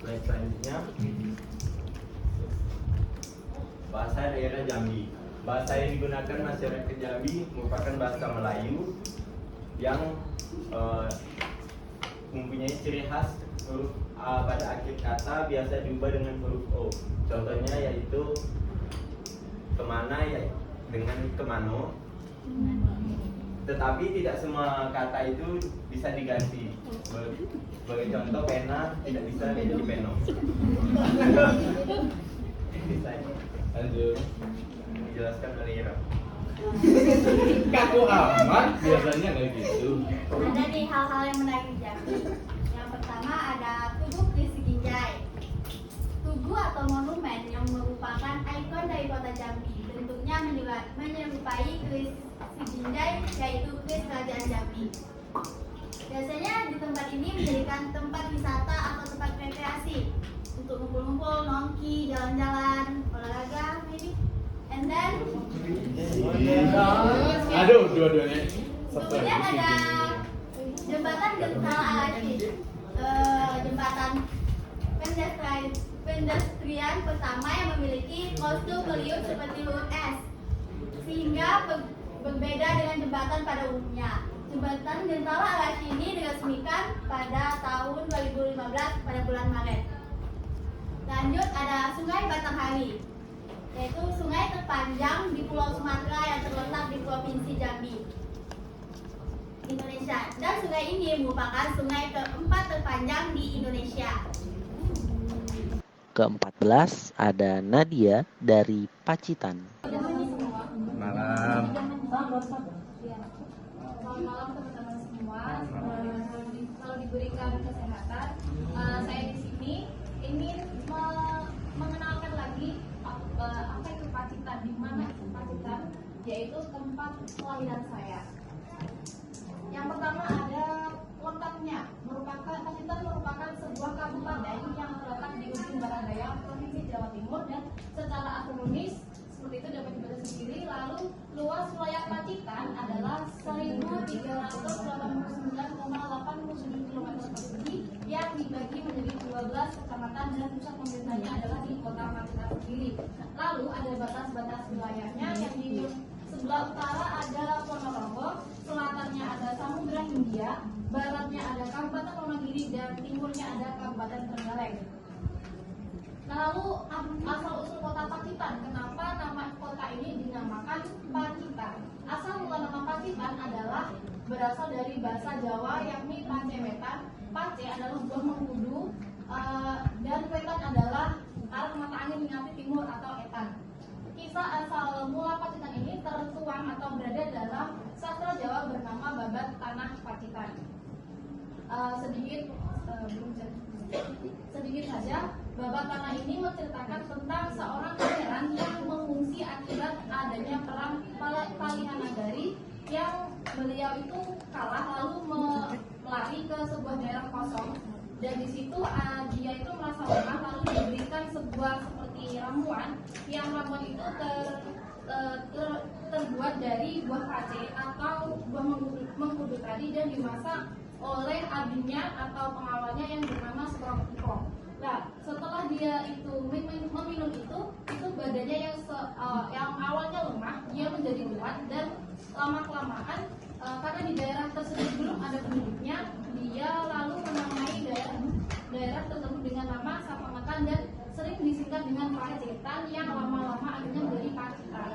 Selanjutnya, bahasa daerah Jambi. Bahasa yang digunakan masyarakat Jambi merupakan bahasa Melayu yang mempunyai ciri khas huruf A pada akhir kata biasa diubah dengan huruf O. Contohnya yaitu kemana ya dengan kemano. Tetapi tidak semua kata itu bisa diganti. Sebagai contoh pena tidak bisa menjadi peno. Lanjut. Dijelaskan oleh Ira. Kaku amat biasanya kayak gitu. Ada nih hal-hal yang menarik di Jambi. Yang pertama ada Tugu Kris Ginjai. Tugu atau monumen yang merupakan ikon dari kota Jambi. Bentuknya menyerupai Kris Ginjai, yaitu Kris Kerajaan Jambi. Biasanya di tempat ini menjadikan tempat wisata atau tempat rekreasi untuk ngumpul-ngumpul, nongki, jalan-jalan, olahraga, maybe. And then Aduh, dua-duanya. kemudian ada jembatan Gentala Al-Rashid, jembatan pedestrian pertama yang memiliki kostum meliuk seperti huruf S, sehingga berbeda dengan jembatan pada umumnya. Jembatan Gentala Al-Rashid ini diresmikan pada tahun 2015 pada bulan Maret. Lanjut ada Sungai Batanghari, yaitu sungai terpanjang di Pulau Sumatera yang terletak di Provinsi Jambi, Indonesia. Dan sungai ini merupakan sungai keempat terpanjang di Indonesia. Ke-14 ada Nadia dari Pacitan. Malam. Selamat malam teman-teman semua. Kalau diberikan kesehatan, saya di sini ingin mengenalkan lagi apa itu Pacitan, di mana itu Pacitan, yaitu tempat kelahiran saya. Yang pertama ada lengkapnya, Pacitan merupakan sebuah kabupaten yang terletak di ujung barat daya Provinsi Jawa Timur dan secara astronomis seperti itu dapat dibaca sendiri. Lalu luas wilayah Pacitan adalah 1.389,87 km persegi yang dibagi menjadi 12 kecamatan dan pusat pemerintahnya adalah di kota Pacitan sendiri. Lalu ada batas-batas wilayahnya yang di sebelah utara ada Ponorogo, selatannya ada Samudra Hindia, baratnya ada Kabupaten Wonogiri dan timurnya ada Kabupaten Trenggalek. Lalu asal usul kota Pacitan, kenapa nama kota ini dinamakan Pacitan? Asal mula nama Pacitan adalah berasal dari bahasa Jawa yakni Pacewetan. Pace adalah buah mengkudu dan wetan adalah arah mata angin menghadap timur atau etan. Kisah asal mula Pacitan ini tertuang atau berada dalam sastra Jawa bernama Babat Tanah Pacitan. Sedikit saja, Babat Tanah ini menceritakan tentang seorang pangeran yang mengungsi akibat adanya perang Palihan Nagari, yang beliau itu kalah lalu melari ke sebuah daerah kosong, dan di situ dia itu merasa lemah lalu diberikan sebuah seperti ramuan, yang ramuan itu terbuat dari buah pace atau buah mengkudu tadi dan dimasak oleh abinya atau pengawalnya yang bernama Sprongko. Nah, setelah dia itu meminum itu badannya yang awalnya lemah dia menjadi kuat, dan lama kelamaan karena di daerah tersebut belum ada penduduknya, dia lalu menamai daerah tersebut dengan nama Sapangetan dan sering disingkat dengan Pacitan yang lama-lama akhirnya menjadi Pacitan.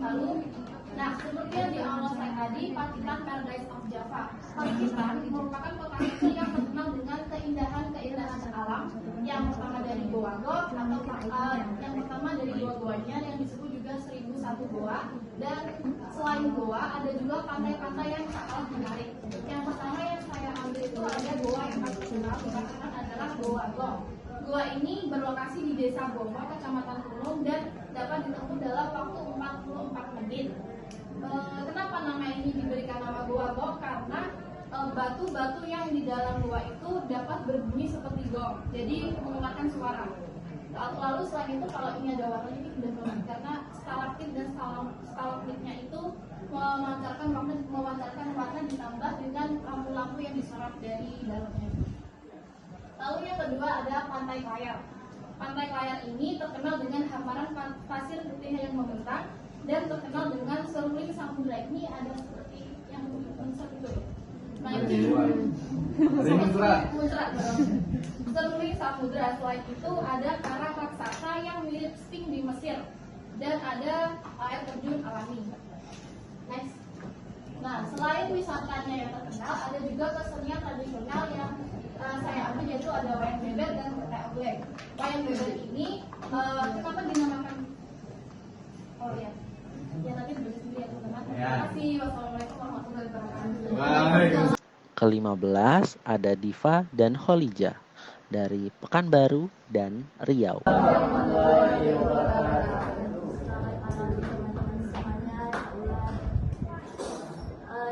Lalu, nah seperti yang di awal saya tadi, Pacitan Paradise of Java. Pakistan merupakan kota kecil yang terkenal dengan keindahan alam. Yang pertama dari Goa Gok atau yang pertama dari goa-goanya yang disebut juga 1001 goa. Dan selain goa ada juga pantai-pantai yang tak kalah menarik. Yang pertama yang saya ambil itu ada goa yang paling terkenal adalah Goa Gok. Goa ini berlokasi di Desa Bomo, Kecamatan Gunung, dan dapat ditempuh dalam waktu 44 menit. Kenapa nama ini diberikan nama Goa Gok? Karena batu-batu yang di dalam goa itu dapat berbunyi seperti gong, jadi mengeluarkan suara. Lalu selain itu kalau ini ada warna ini indah banget karena stalaktit dan stalagmitnya itu memancarkan warna ditambah dengan lampu-lampu yang disorot dari dalamnya. Lalu yang kedua ada Pantai Klayar. Pantai Klayar ini terkenal dengan hamparan pasir putih yang membentang dan terkenal dengan seruling samudra. Ini ada seperti yang muncrat itu ya. Nah ini muncrat. Seruling samudra. Selain itu ada karang raksasa yang mirip Sphinx di Mesir dan ada air terjun alami. Next. Nah selain wisatanya yang terkenal, ada juga kesenian tradisional yang saya ambil yaitu ada wayang beber dan petai oglek. Wayang beber ini kenapa dinamakan? Oh iya. Ya nanti belajar sendiri ya teman-teman. Terima kasih. Wassalamualaikum warahmatullahi wabarakatuh. Ke-15 ada Diva dan Kholija dari Pekanbaru dan Riau.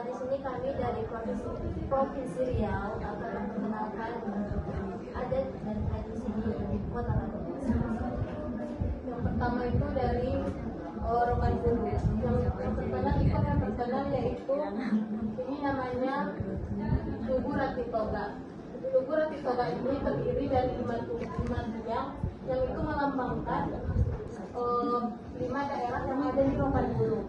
Di sini kami dari Provinsi Riau akan memperkenalkan adat dan tradisi di kota kami. Yang pertama itu dari Rokan Guru. Yang terkenal ikut yang terkenal yaitu ini namanya Tugu Rati Toga. Tugu Rati Toga ini terdiri dari 5 tiang yang itu melambangkan 5 daerah yang ada di Rokan Guru,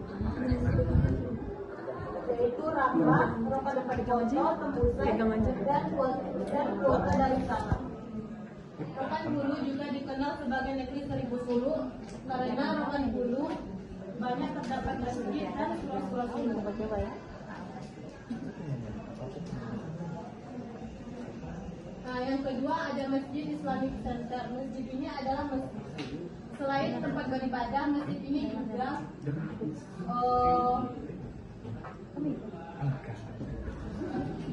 yaitu Ramba, Roka Depan Konco, Tembusai, dan Kuota dari Sana. Rokan Guru juga dikenal sebagai negeri 1000 sulu karena Rokan Guru banyak terdapat masjid dan surau-surau sulu. Nah, yang kedua ada Masjid Islamic Center. Masjid ini adalah masjid. Selain tempat beribadah, masjid ini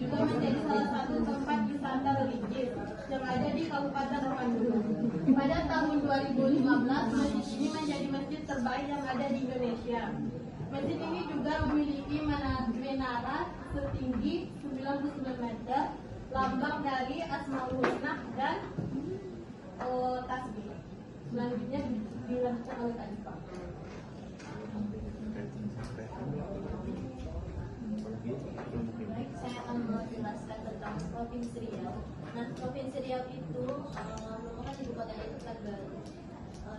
juga menjadi salah satu tempat wisata religius yang ada di Kabupaten Rokan Guru. Pada tahun 2015, masjid ini menjadi masjid terbaik yang ada di Indonesia. Masjid ini juga memiliki menara setinggi 99 meter, lambang dari Asmaul Husna dan tasbih. Selanjutnya dilanjutkan oleh Kak Diva. Baik, saya akan menjelaskan tentang Provinsi Riau. Nah, Provinsi Riau itu merupakan ibu kotanya itu Pekanbaru.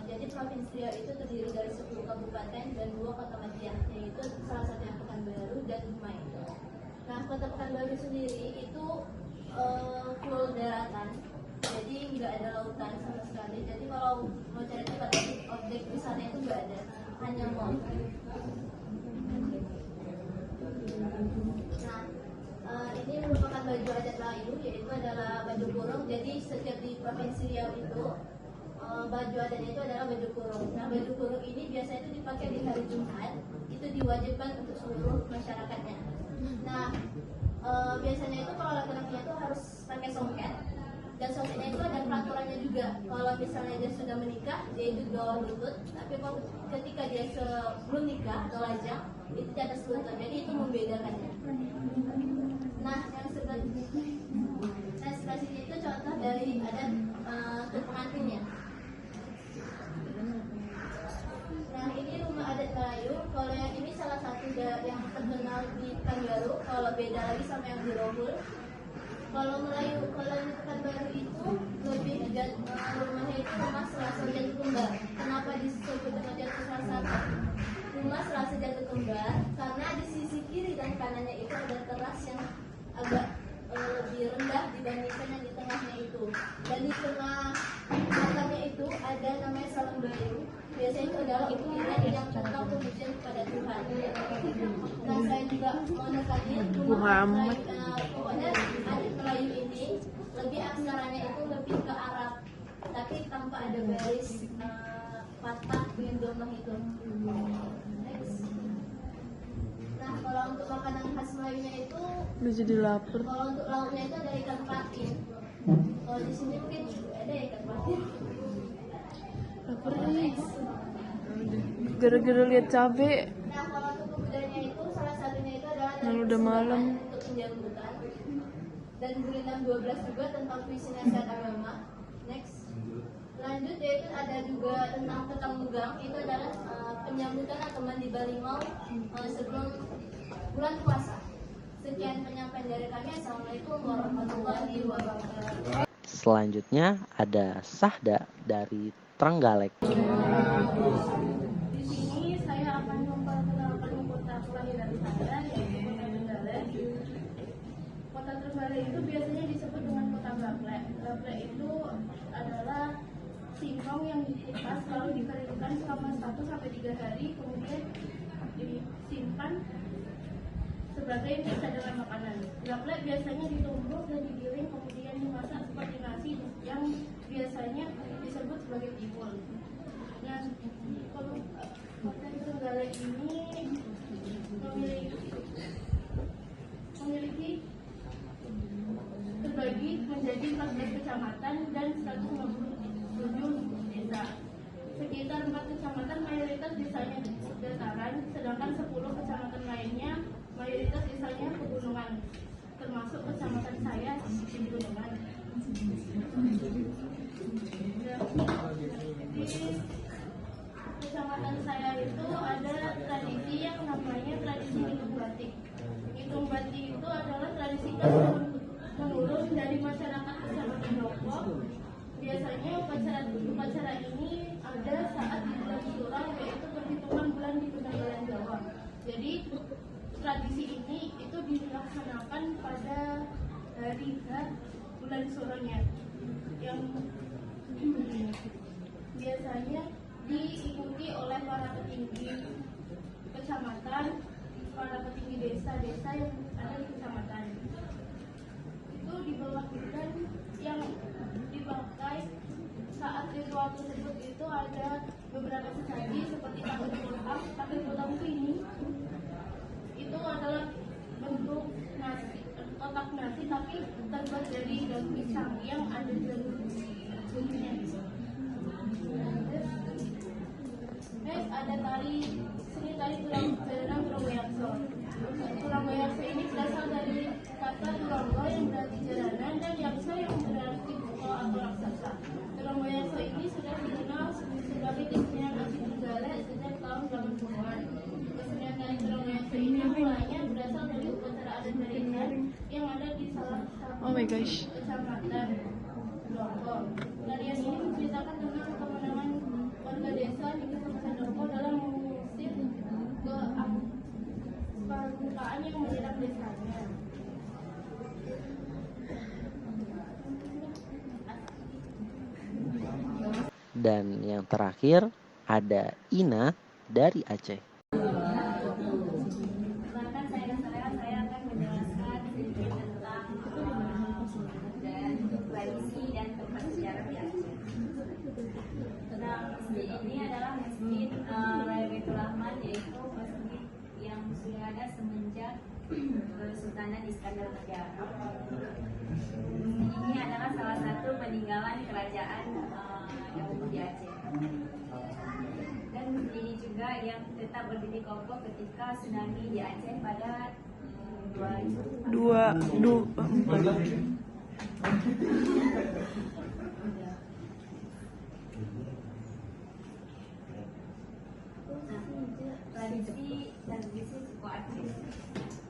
Jadi Provinsi Riau itu terdiri dari 10 kabupaten dan 2 kota madya, yaitu salah satunya Pekanbaru dan Dumai. Nah, kota Pekanbaru sendiri itu full daratan, jadi nggak ada lautan sama sekali. Jadi kalau mau cari tempat objek wisata itu nggak ada, hanya mall. Nah, ini merupakan baju adat Melayu, yaitu adalah baju kurung. Jadi setiap di Provinsi Riau itu baju adatnya itu adalah baju kurung. Nah, baju kurung ini biasanya itu dipakai di hari Jumat, itu diwajibkan untuk seluruh masyarakatnya. Nah, biasanya itu kalau laki-lakinya itu harus pakai songket, dan songketnya itu ada peraturannya juga. Kalau misalnya dia sudah menikah, dia itu di bawah lutut, tapi kalau ketika dia sebelum nikah atau lajang itu di atas lutut, jadi itu membedakannya. Nah, yang sebelah sini itu contoh dari adat pengantinnya. Nah, ini rumah adat Melayu. Kalau yang ini salah satu yang terkenal di Pekanbaru. Kalau beda lagi sama yang di Rohul. Kalau Melayu, kalau di Pekanbaru itu lebih rumahnya itu rumah Selasa Jatuh Kembar. Kenapa disebut dengan Jatuh Selasa? Rumah Selasa Jatuh Kembar karena di sisi kiri dan kanannya itu ada teras yang agak lebih rendah dibandingkan yang di tengahnya itu. Dan di tengah belakangnya itu ada namanya Salam Bayu. biasanya itu adalah ibadah yang tentang pujian kepada Tuhan. Nah, saya juga menekankan Muhammad. Pokoknya adat Melayu ini lebih aksaranya itu lebih ke Arab, tapi tanpa ada garis patah yang domah itu. Next. Nah, kalau untuk makanan khas Melayunya itu Udah jadi lapar. Kalau untuk lauknya itu ada ikan patin. Kalau di sini mungkin ada ikan patin. Lapar nih. Gara-gara lihat cabe. Nah, kalau untuk pembedanya itu salah satunya itu adalah Yang udah malam. untuk penjambutan. Dan Gurinam 12 juga tentang puisi nasihat agama. Next. Lanjut yaitu ada juga tentang petang mugang, itu adalah penyambutan atau mandi balimau sebelum bulan puasa. Sekian penyampaian dari kami. Assalamualaikum warahmatullahi wabarakatuh. Selanjutnya ada Sahda dari Trenggalek. Di sini saya akan memperkenalkan kota kelahiran saya, yaitu kota Trenggalek. Kota Trenggalek itu biasanya disebut dengan kota gaplek. Gaplek itu adalah singkong yang dikupas lalu dikeringkan selama 1-3 hari, kemudian disimpan sebagai cadangan makanan. Gaplek biasanya ditumbuk dan digiling kemudian dimasak seperti nasi yang biasanya disebut sebagai tiwul. Nah, kota Trenggalek ini memiliki terbagi menjadi 14 kecamatan dan 157 desa. Sekitar 4 kecamatan mayoritas desanya dataran, sedangkan 10 kecamatan lainnya mayoritas desanya pegunungan, termasuk kecamatan saya di pegunungan. Di kecamatan saya itu ada tradisi yang namanya tradisi hitung batik. Hitung batik itu adalah tradisi menurun dari masyarakat kecamatan Doko. Biasanya upacara ini ada saat di bulan Surau, yaitu perhitungan bulan di Penanggalan Jawa. Jadi tradisi ini itu dilaksanakan pada hari bulan Suraunya, yang biasanya diikuti oleh para petinggi kecamatan, para petinggi desa-desa yang ada di kecamatan. Itu di bawah dan yang dipakai saat ritual tersebut itu ada beberapa sesaji seperti takbir pulang. Takbir pulang ini itu adalah bentuk nasi, kotak nasi tapi terbuat dari daun pisang yang ada di dalam bumbunya. Next ada seni tari tulang Turanggoyakso. Turanggoyakso ini berasal dari kata Turanggo yang berarti jalanan dan Yakso yang berarti pukul atau raksasa. Turanggoyakso ini sudah dikenal sebagai kesenian asli Trenggalek sejak tahun 80-an. Kesenian tari Turanggoyakso ini mulanya berasal dari upacara adat Barisan yang ada di salah satu kecamatan Doko. Tarian ini menceritakan tentang kemenangan warga desa di kecamatan Doko dalam mengusir permukaan yang menyerang desanya. Dan yang terakhir ada Ina dari Aceh. Bahkan saya akan menjelaskan sedikit tentang dan tradisi dan tempat sejarah di Aceh. Nah, masjid ini adalah masjid Raya Baitul Rahman, yaitu masjid yang sudah ada semenjak Kesultanan Iskandar Muda. Ini adalah salah satu peninggalan kerajaan Dahulu di Aceh. Dan ini juga yang tetap berdiri kokoh ketika tsunami di Aceh pada 2004.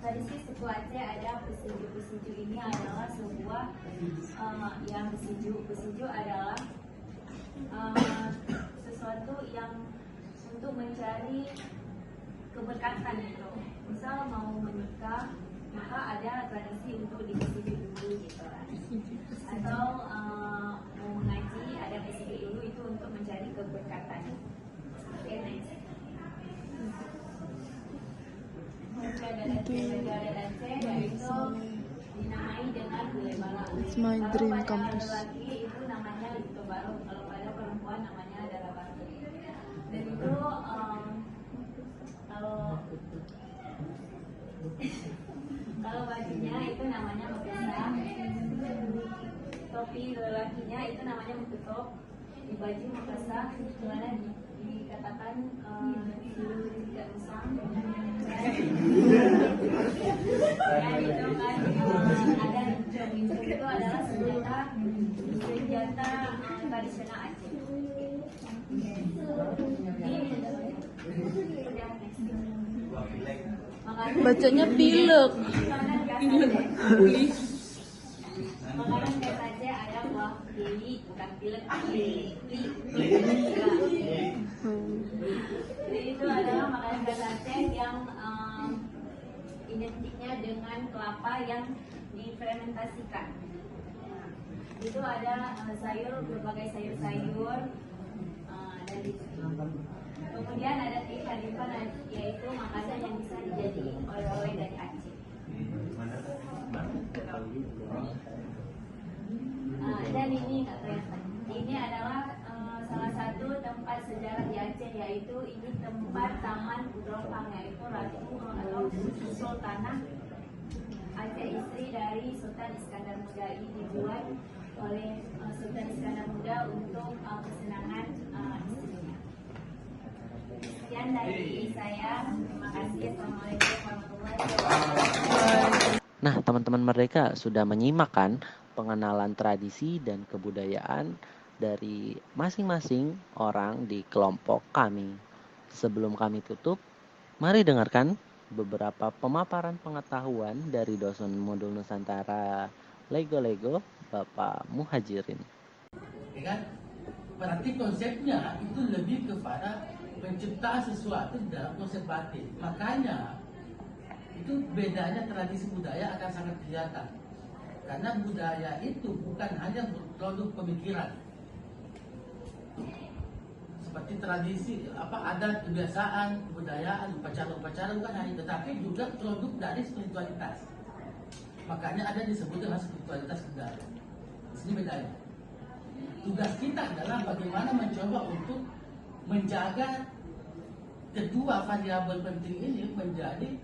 Tradisi suku Aceh ada pesuju. Pesuju ini adalah sebuah yang pesuju adalah sesuatu yang untuk mencari keberkatan gitu. Misal mau menikah, maka ada tradisi untuk dipesuju dulu gitu. Atau mau mengaji, ada pesuju dulu itu untuk mencari keberkatan. baju adat Aceh yaitu dinamai dengan gulai bala. It's my Kalau dream pada campus. laki-laki itu namanya Lito Barong, kalau pada perempuan namanya Dara Batu. Dan itu kalau bajunya itu namanya mukesah, topi lelakinya itu namanya muketop, di baju mukesah dimana dikatakan tidak usang. Dan itu kan ada incung itu adalah senjata tradisional Aceh. Bacanya pilek. Makanan khas Aceh ada buah keli, bukan pilek, keli. Jadi itu adalah makanan khas Aceh yang identiknya dengan kelapa yang difermentasikan. Itu ada sayur, berbagai sayur-sayur dan itu. Kemudian ada kearifan yaitu makanan yang bisa dijadikan oleh-oleh dari Aceh. Dan ini adalah salah satu tempat sejarah di Aceh, yaitu ini tempat Taman Budropang, yaitu Ratu atau Sultanah Aceh, istri dari Sultan Iskandar Muda. Ini dibuat oleh Sultan Iskandar Muda untuk kesenangan istrinya. Sekian dari saya. Terima kasih. Assalamualaikum warahmatullahi wabarakatuh. Nah, teman-teman Merdeka sudah menyimak kan pengenalan tradisi dan kebudayaan dari masing-masing orang di kelompok kami. Sebelum kami tutup, mari dengarkan beberapa pemaparan pengetahuan dari dosen modul Nusantara Lego-Lego, Bapak Muhajirin. Ya kan? Berarti konsepnya itu lebih kepada penciptaan sesuatu dalam konsep batin. Makanya itu bedanya tradisi budaya akan sangat kelihatan. Karena budaya itu bukan hanya produk pemikiran. Seperti tradisi, adat, kebiasaan, kebudayaan, upacara-upacara bukan hanya, tetapi juga produk dari spiritualitas. Makanya ada disebut dengan spiritualitas budaya. Di sini bedanya. Tugas kita adalah bagaimana mencoba untuk menjaga kedua variabel penting ini menjadi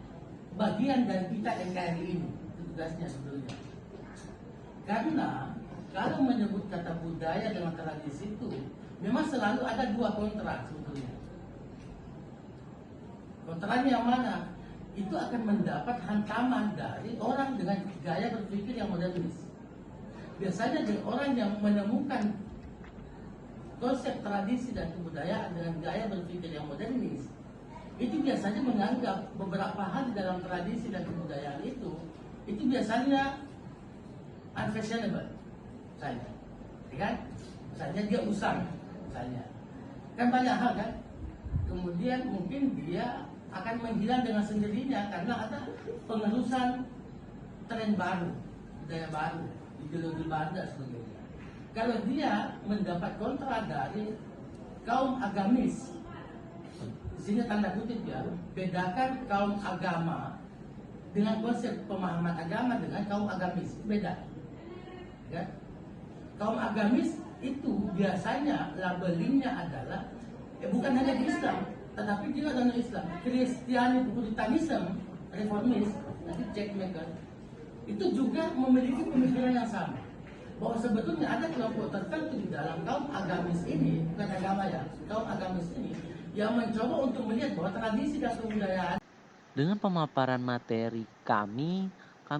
bagian dari kita NKRI ini. Itu tugasnya sebetulnya. Karena kalau menyebut kata budaya dengan tradisi itu memang selalu ada dua kontra sebetulnya. Kontranya yang mana? Itu akan mendapat hantaman dari orang dengan gaya berpikir yang modernis. Biasanya dari orang yang menemukan konsep tradisi dan kebudayaan dengan gaya berpikir yang modernis, itu biasanya menganggap beberapa hal di dalam tradisi dan kebudayaan itu biasanya unfashionable, misalnya, kan? Misalnya dia usang, misalnya, kan banyak hal kan. Kemudian mungkin dia akan menghilang dengan sendirinya karena ada pengerusan tren baru, budaya baru, ideologi baru dan sebagainya. Kalau dia mendapat kontra dari kaum agamis, di sini tanda kutip ya, bedakan kaum agama dengan konsep pemahaman agama dengan kaum agamis, beda. Ya? Kaum agamis itu biasanya labelingnya adalah bukan hanya di Islam, tetapi juga dalam Islam, Kristiani, Puritanisme, Reformis, nanti cek mereka, itu juga memiliki pemikiran yang sama. Bahwa sebetulnya ada kelompok tertentu di dalam kaum agamis ini, bukan agama ya, kaum agamis ini, yang mencoba untuk melihat bahwa tradisi dan kebudayaan. Dengan pemaparan materi kami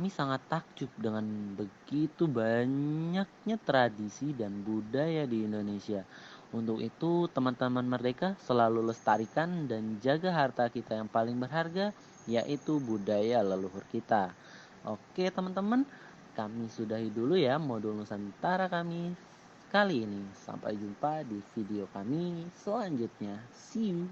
sangat takjub dengan begitu banyaknya tradisi dan budaya di Indonesia. Untuk itu, teman-teman Merdeka selalu lestarikan dan jaga harta kita yang paling berharga, yaitu budaya leluhur kita. Oke teman-teman, kami sudahi dulu ya modul Nusantara kami kali ini. Sampai jumpa di video kami selanjutnya. See you.